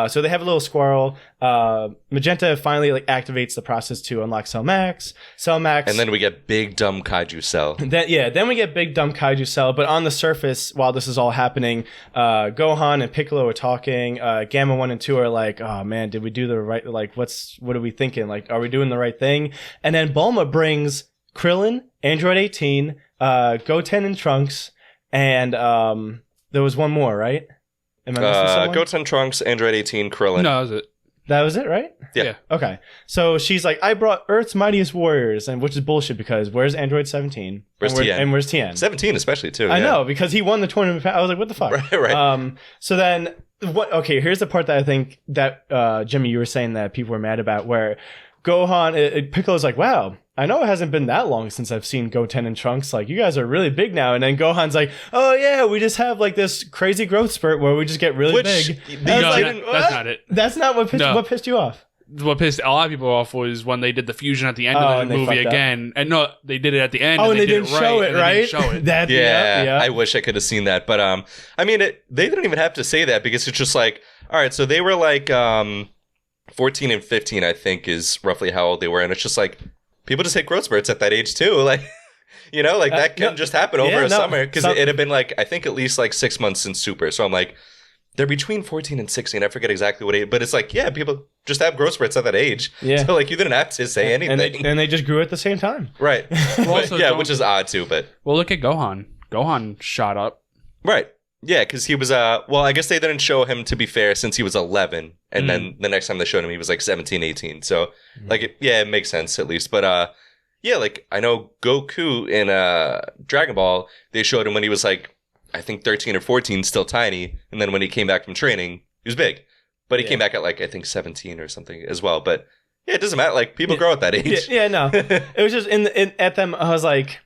B: So they have a little squirrel. Magenta finally like activates the process to unlock Cell Max.
A: And then we get Big Dumb Kaiju Cell.
B: Then we get Big Dumb Kaiju Cell. But on the surface, while this is all happening, Gohan and Piccolo are talking. Gamma 1 and 2 are like, oh man, did we do the right? Like, what are we thinking? Like, are we doing the right thing? And then Bulma brings Krillin, Android 18, Goten and Trunks, and there was one more, right? Am I missing someone?
A: Goten, Trunks, Android 18, Krillin.
C: No, that was it.
B: That was it, right?
A: Yeah.
B: Okay. So she's like, I brought Earth's Mightiest Warriors, and which is bullshit because where's Android 17?
A: Where's Tien?
B: And where's Tien?
A: 17 especially, too.
B: I know, because he won the tournament. I was like, what the fuck?
A: Right.
B: So then, okay, here's the part that I think that, Jimmy, you were saying that people were mad about, where Gohan, Piccolo's like, wow, I know it hasn't been that long since I've seen Goten and Trunks. Like, you guys are really big now. And then Gohan's like, oh, yeah, we just have, like, this crazy growth spurt where we just get really big.
C: No, that's not it.
B: That's not what pissed you off.
C: What pissed a lot of people off was when they did the fusion at the end of the movie again. And no, they did it at the end.
B: Oh, and they didn't show it, right?
C: They didn't show it.
A: Yeah, I wish I could have seen that. But, I mean, they didn't even have to say that because it's just like, all right, so they were like 14 and 15, I think, is roughly how old they were. And it's just like, people just hit growth spurts at that age too. Like, you know, like that can just happen over a summer. Because it had been like, I think at least like 6 months since Super. So I'm like, they're between 14 and 16. I forget exactly what age, but it's like, yeah, people just have growth spurts at that age. Yeah. So like, you didn't have to say anything.
B: And they just grew at the same time.
A: Right. Yeah, which is odd too, but.
C: Well, look at Gohan. Gohan shot up.
A: Right. Yeah, because he was, well, I guess they didn't show him, to be fair, since he was 11. And then the next time they showed him, he was like 17, 18. So, like, it makes sense at least. But, yeah, like, I know Goku in Dragon Ball, they showed him when he was like, I think 13 or 14, still tiny. And then when he came back from training, he was big. But he came back at like, I think 17 or something as well. But, yeah, it doesn't matter. Like, people grow at that age.
B: Yeah, no. It was just, at them, I was like...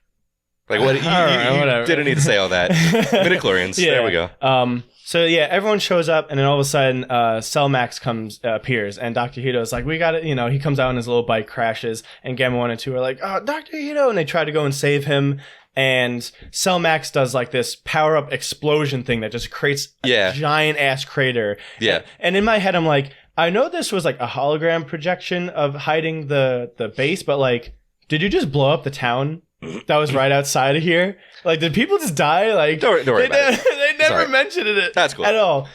A: Like, what? You didn't need to say all that. Midichlorians. Yeah. There we go.
B: So, yeah, everyone shows up, and then all of a sudden, Cell Max appears, and Dr. Hito's like, we got it. You know, he comes out on his little bike, crashes, and Gamma 1 and 2 are like, oh, Dr. Hito, and they try to go and save him. And Cell Max does like this power-up explosion thing that just creates a giant-ass crater.
A: Yeah.
B: And in my head, I'm like, I know this was like a hologram projection of hiding the base, but like, did you just blow up the town that was right outside of here? Like, did people just die? Like,
A: don't worry about it.
B: They never mentioned it.
A: That's cool.
B: At all.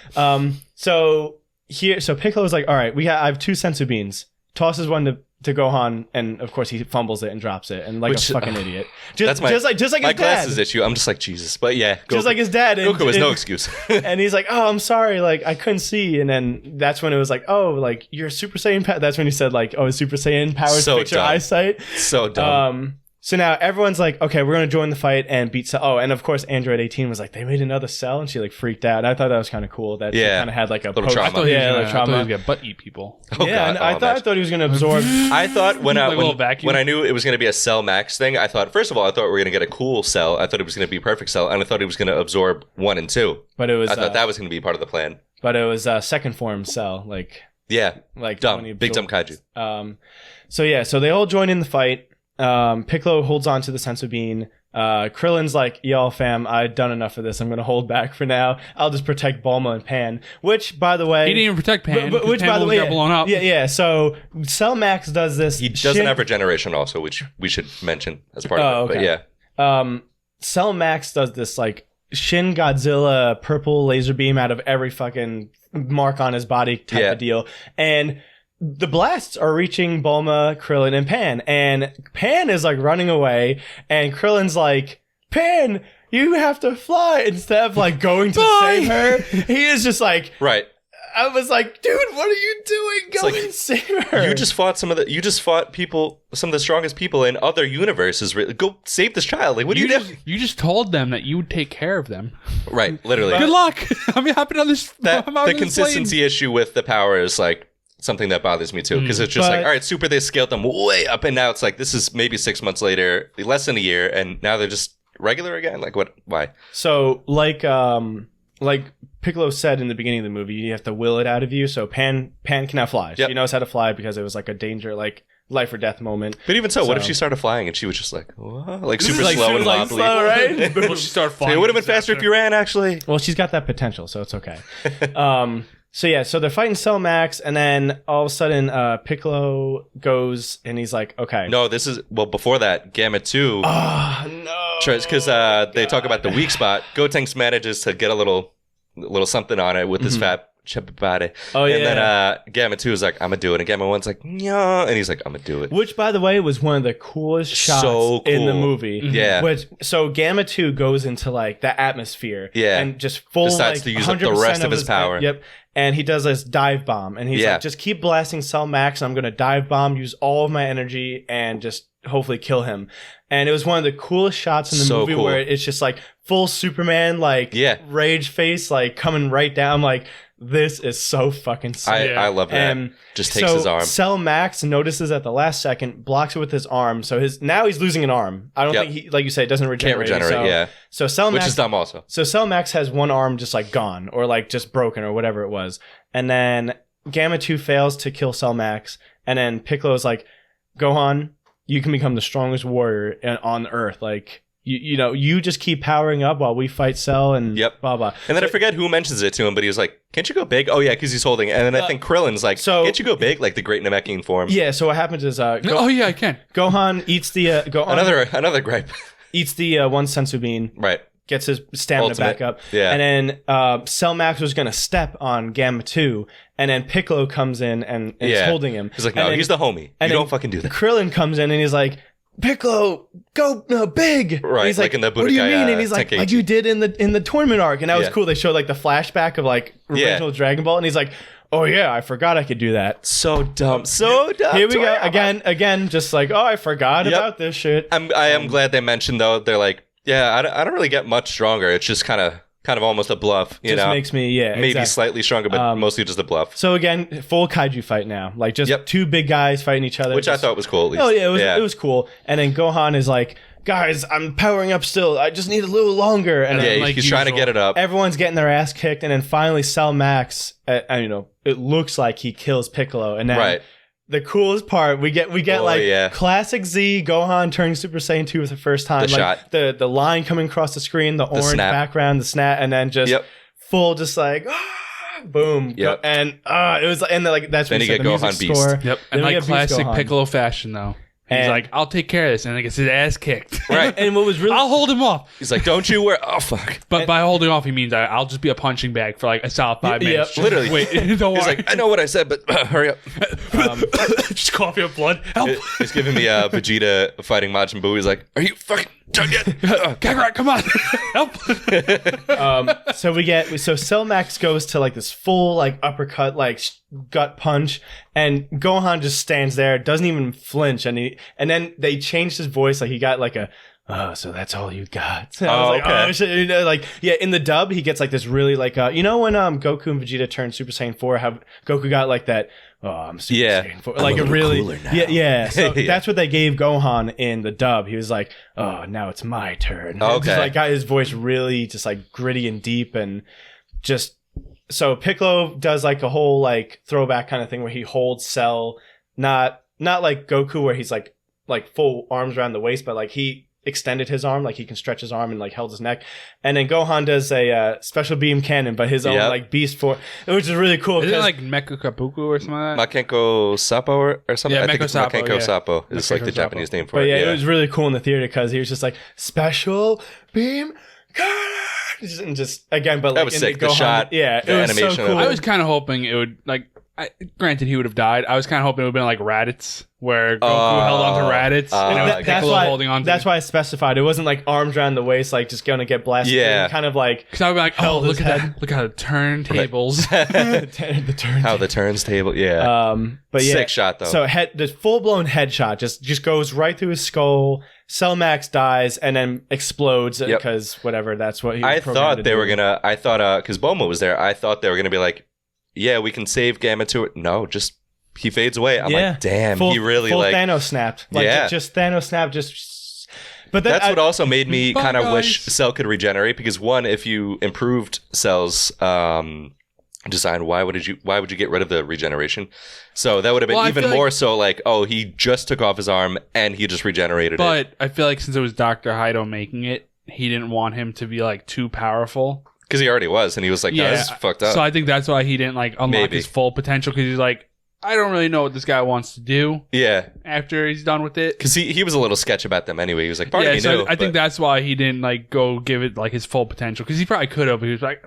B: So Piccolo's like, all right, I have 2 sensu beans. Tosses one to Gohan, and of course he fumbles it and drops it, and like a fucking idiot. Just like his dad.
A: My glasses issue. I'm just like, Jesus. But yeah,
B: just like his dad.
A: Goku has no excuse.
B: And he's like, oh, I'm sorry, like I couldn't see. And then that's when it was like, oh, like your Super Saiyan. That's when he said like, oh, his Super Saiyan powers fix your eyesight.
A: So dumb.
B: So now everyone's like, okay, we're going to join the fight and beat Cell. Oh, and of course, Android 18 was like, they made another Cell, and she like freaked out. I thought that was kind of cool that she kind of had like a
A: little trauma.
C: I thought he was going to butt eat people.
A: Oh, yeah,
B: God. I thought he was going to absorb.
A: I thought when I knew it was going to be a Cell Max thing, I thought, first of all, I thought we were going to get a cool Cell. I thought it was going to be perfect Cell, and I thought he was going to absorb 1 and 2.
B: But it was.
A: I thought that was going to be part of the plan.
B: But it was second form Cell, like.
A: Yeah.
B: Like
A: dumb. Big dumb kaiju.
B: So they all join in the fight. Piccolo holds on to the sensu bean. Krillin's like, y'all fam, I've done enough of this. I'm going to hold back for now. I'll just protect Bulma and Pan. Which, by the way...
C: He didn't even protect Pan.
B: Which,
C: Pan
B: by the way...
C: got blown up.
B: Yeah. So, Cell Max does this...
A: He doesn't have regeneration also, which we should mention as part of it.
B: Okay.
A: But yeah.
B: Cell Max does this, like, Shin Godzilla purple laser beam out of every fucking mark on his body type of deal. And... the blasts are reaching Bulma, Krillin, and Pan. And Pan is like running away. And Krillin's like, Pan, you have to fly. Instead of like going to save her, he is just like,
A: right.
B: I was like, dude, what are you doing? Go and save her.
A: You just fought people, some of the strongest people in other universes. Go save this child. Like, what are you doing?
C: You just told them that you would take care of them.
A: Right. Literally.
C: Good luck. I'm happy on this.
A: The consistency issue with the power is like, something that bothers me too, because it's just like, all right, Super, they scaled them way up, and now it's like, this is maybe 6 months later, less than a year, and now they're just regular again. Like, what? Why?
B: So, like Piccolo said in the beginning of the movie, you have to will it out of you. So Pan can now fly. She knows how to fly because it was like a danger, like life or death moment.
A: But even so, what if she started flying and she was just like, what? Like super slow and wobbly,
B: right?
C: Well, she started flying.
A: It would have been faster if you ran, actually.
B: Well, she's got that potential, so it's okay. So they're fighting Cell Max, and then all of a sudden, Piccolo goes, and he's like, okay.
A: No, before that, Gamma 2.
B: Oh, no.
A: Because they talk about the weak spot. Gotenks manages to get a little something on it with his fat body.
B: Oh, yeah.
A: And then Gamma 2 is like, I'm going to do it. And Gamma 1's like, yeah. And he's like, I'm going to do it.
B: Which, by the way, was one of the coolest shots in the movie.
A: Yeah.
B: So Gamma 2 goes into, like, the atmosphere.
A: Yeah.
B: And just full,
A: decides to use up the rest of his power.
B: Yep. And he does this dive bomb. And he's like, just keep blasting Cell Max. I'm going to dive bomb, use all of my energy, and just hopefully kill him. And it was one of the coolest shots in the movie where it's just like full Superman, like rage face, like coming right down. Like, this is so fucking sick.
A: I love that. Just takes his arm.
B: Cell Max notices at the last second, blocks it with his arm. So now he's losing an arm. I don't think he, like you say, it doesn't regenerate.
A: Can't regenerate,
B: So Cell Max,
A: which is dumb also.
B: So Cell Max has one arm just like gone or like just broken or whatever it was. And then Gamma 2 fails to kill Cell Max. And then Piccolo's like, Gohan, you can become the strongest warrior on Earth. Like, you just keep powering up while we fight Cell and blah, blah.
A: And then I forget who mentions it to him, but he was like, can't you go big? Oh, yeah, because he's holding it. And then I think Krillin's like, can't you go big? Like the Great Namekian form.
B: Yeah, so what happens is...
C: oh, yeah, I can.
B: Gohan eats the...
A: Another gripe.
B: Eats the one sensu bean.
A: Right.
B: Gets his stamina back up.
A: Yeah.
B: And then Cell Max was going to step on Gamma 2, and then Piccolo comes in and is holding him.
A: He's like, no, he's the homie. You don't fucking do that.
B: Krillin comes in and he's like, Piccolo, go big.
A: Right,
B: and he's like
A: in the Budokai,
B: what do you mean? And he's like you did in the tournament arc. And that was cool. They showed like the flashback of like original Dragon Ball. And he's like, oh yeah, I forgot I could do that.
A: So dumb. So dumb.
B: Here we go. Again, just like, oh, I forgot about this shit.
A: I am glad they mentioned though, they're like, yeah, I don't really get much stronger. It's just kind of almost a bluff, you know?
B: Just makes me,
A: maybe slightly stronger, but mostly just a bluff.
B: So again, full kaiju fight now. Like just two big guys fighting each other.
A: Which I thought was cool at least.
B: Oh yeah, it was cool. And then Gohan is like, guys, I'm powering up still. I just need a little longer. And
A: then, like, he's trying to get it up.
B: Everyone's getting their ass kicked. And then finally Cell Max, it looks like he kills Piccolo. And then the coolest part, we get classic Z, Gohan turning Super Saiyan 2 for the first time.
A: The shot.
B: The line coming across the screen, the orange background, the snap, and then just full just like boom.
A: Yep.
B: And it was that's when
A: you get Gohan Beast.
C: Score. Yep. And like classic Piccolo fashion though. He's like, I'll take care of this, and he gets his ass kicked.
A: Right.
B: And what was really...
C: I'll hold him off.
A: He's like, don't you worry. Oh, fuck.
C: But by holding off, he means I'll just be a punching bag for like a solid 5 minutes.
A: Literally.
C: Wait, don't worry.
A: He's like, I know what I said, but hurry up.
C: Just cough your blood. Help.
A: He's giving me Vegeta fighting Majin Buu. He's like, are you fucking done yet?
C: Kakarot, come on.
B: Help. So Cell Max goes to like this full like uppercut, like gut punch, and Gohan just stands there, doesn't even flinch, and then they changed his voice, like he got like a so that's all you got. And I was like,
A: okay.
B: oh shit. In the dub he gets like this really like when Goku and Vegeta turned Super Saiyan 4, how Goku got like that I'm Super Saiyan 4, like a really so that's what they gave Gohan in the dub. He was like, oh, now it's my turn.
A: Okay.
B: Just like got his voice really just like gritty and deep, and just so Piccolo does like a whole like throwback kind of thing where he holds Cell, not like Goku where he's like full arms around the waist, but like he extended his arm, like he can stretch his arm and like held his neck. And then Gohan does a special beam cannon, but his own like beast form, which is really cool.
C: Is it like Mecha Kabuku or something like that?
A: Makenko Sappo or something?
C: Yeah,
A: I think it's Makenko Sappo. It's like the Japanese name for
B: it.
A: But
B: it was really cool in the theater because he was just like, special beam cannon! And just again, but like
A: that was sick. The shot,
B: the animation, so cool.
C: I was kind of hoping it would like. Granted, he would have died. I was kind of hoping it would have been like Raditz, where Goku held on to Raditz, and Piccolo holding on to.
B: That's why I specified it wasn't like arms around the waist, like just going to get blasted.
A: Yeah,
B: kind of like
C: because I would be like, oh, look at that! Look at the turntables.
A: How the turntable, yeah.
B: But yeah,
A: sick shot though.
B: So the full blown headshot just goes right through his skull. Cell Max dies and then explodes because whatever. That's what he. Was
A: thought they were gonna. I thought because Bulma was there. I thought they were gonna be like, yeah, we can save Gamma 2. No, just he fades away. I'm like, damn, he really
B: full
A: like
B: Thanos snapped. Like just Thanos snapped. Just, but
A: that's what also made me kind of wish Cell could regenerate, because one, if you improved Cell's design, why would you get rid of the regeneration? So that would have been even more so like, oh, he just took off his arm and he just regenerated it.
C: But I feel like since it was Dr. Heido making it, he didn't want him to be like too powerful.
A: Because he already was, and he was like, no, this is fucked up.
C: So I think that's why he didn't like unlock his full potential, because he's like, I don't really know what this guy wants to do. Yeah. After he's done with it.
A: Because he was a little sketch about them anyway. He was like, part of me knew.
C: I think that's why he didn't like go give it like his full potential, because he probably could have, but he was like,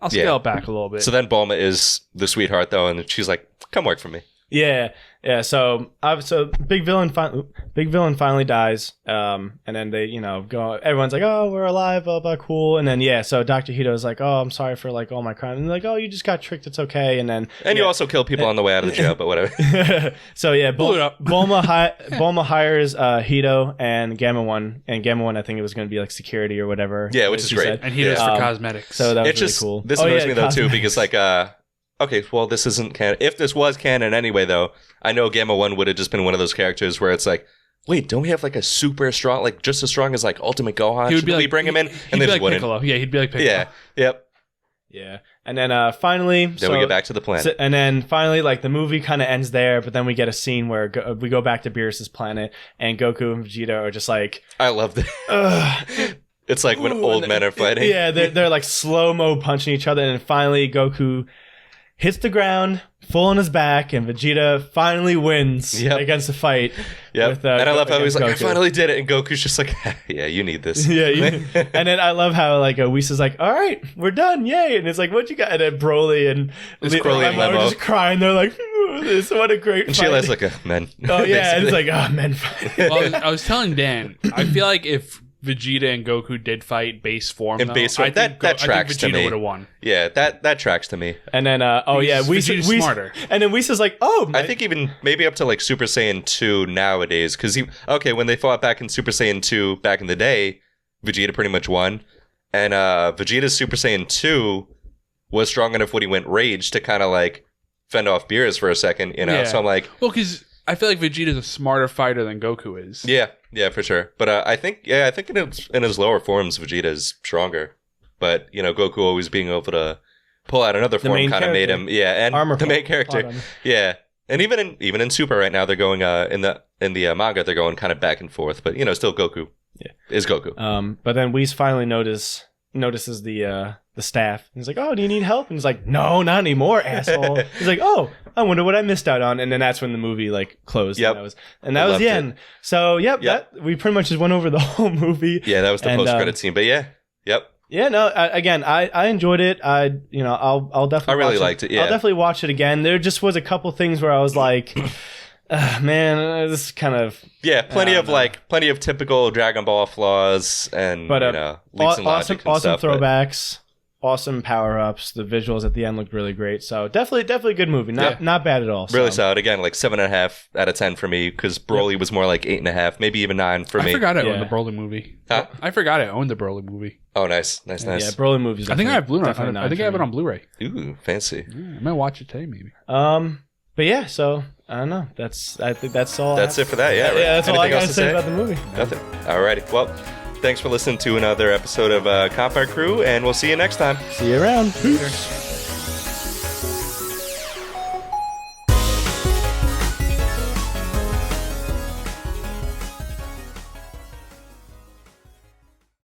C: I'll scale it back a little bit.
A: So then Bulma is the sweetheart though, and she's like, come work for me.
B: Yeah. So big villain finally dies, and then they go. Everyone's like, oh, we're alive, blah blah, cool. And then so Dr. Hito's like, oh, I'm sorry for like all my crimes. And they're like, oh, you just got tricked, it's okay. And then
A: you also kill people on the way out of the jail, but whatever.
B: So Bulma hires Hito and Gamma 1, and Gamma 1 I think it was going to be like security or whatever.
A: Yeah, which is great.
C: And Hito's for cosmetics.
B: So that was really cool.
A: This annoys me though too, because like okay, well, this isn't canon. If this was canon anyway, though, I know Gamma 1 would have just been one of those characters where it's like, wait, don't we have like a super strong, like just as strong as like Ultimate Gohan? Should we bring him in?
C: And they just wouldn't. Piccolo. Yeah, he'd be like Piccolo.
A: Yeah, yep.
B: Yeah. And then finally...
A: Then we get back to the planet.
B: And then finally, like, the movie kind of ends there, but then we get a scene where we go back to Beerus' planet, and Goku and Vegeta are just like...
A: I love that. It's like when old men are fighting.
B: Yeah, they're like slow-mo punching each other, and then finally Goku hits the ground, full on his back, and Vegeta finally wins against the fight.
A: Yep. And I love how he's like, Goku. I finally did it. And Goku's just like, yeah, you need this.
B: Yeah. And then I love how like Whis like, all right, we're done. Yay. And it's like, what you got? And then Broly and Lemon are just crying. They're like, what a great
A: and
B: fight.
A: And Sheila's like, men.
B: Oh, yeah. And it's like, men fight.
C: Well, I was telling Dan, I feel like if Vegeta and Goku did fight base form,
A: that tracks to me.
C: Vegeta would have won.
A: Yeah, that tracks to me.
B: And then Whis smarter. And then Whis is like,
A: I think even maybe up to like Super Saiyan 2 nowadays, because when they fought back in Super Saiyan 2 back in the day, Vegeta pretty much won, and Vegeta's Super Saiyan 2 was strong enough when he went Rage to kind of like fend off Beerus for a second, you know. Yeah. So I'm like,
C: well, because I feel like Vegeta's a smarter fighter than Goku is.
A: Yeah, for sure. But I think in his lower forms, Vegeta is stronger. But, you know, Goku always being able to pull out another form kind of made him, and
B: armor
A: the main character. Yeah. And even in Super right now, they're going, in the manga, they're going kind of back and forth. But, you know, still Goku is Goku.
B: But then Whis finally notices the staff. He's like, oh, do you need help? And he's like, no, not anymore, asshole. He's like, oh, I wonder what I missed out on. And then that's when the movie like closed. Yep. And that was the end. So we pretty much just went over the whole movie.
A: Yeah, that was the post-credit scene. But yeah.
B: No, I enjoyed it. I'll definitely.
A: I really liked it. Yeah,
B: I'll definitely watch it again. There just was a couple things where I was like, man, this is kind of
A: plenty of typical Dragon Ball flaws and leaps and logic and
B: awesome
A: stuff,
B: throwbacks. Awesome power-ups. The visuals at the end looked really great. So definitely a good movie. Not bad at all.
A: Really solid. Again, like 7.5 out of 10 for me, because Broly was more like 8.5, maybe even 9 for me.
C: I forgot I owned the Broly movie.
A: Huh?
C: I forgot I owned the Broly movie.
A: Oh, nice. Yeah,
B: Broly movies.
C: I think I have Blu-ray. I think I have it on Blu-ray.
A: Ooh, fancy.
C: Yeah, I might watch it today, maybe.
B: But yeah, so I don't know. I think that's all.
A: That's it for that. Yeah. Right.
B: Yeah, that's all I got to say about the movie.
A: Nothing. Alrighty. Well, thanks for listening to another episode of Comp Art Crew, and we'll see you next time.
B: See you around.
C: Peace.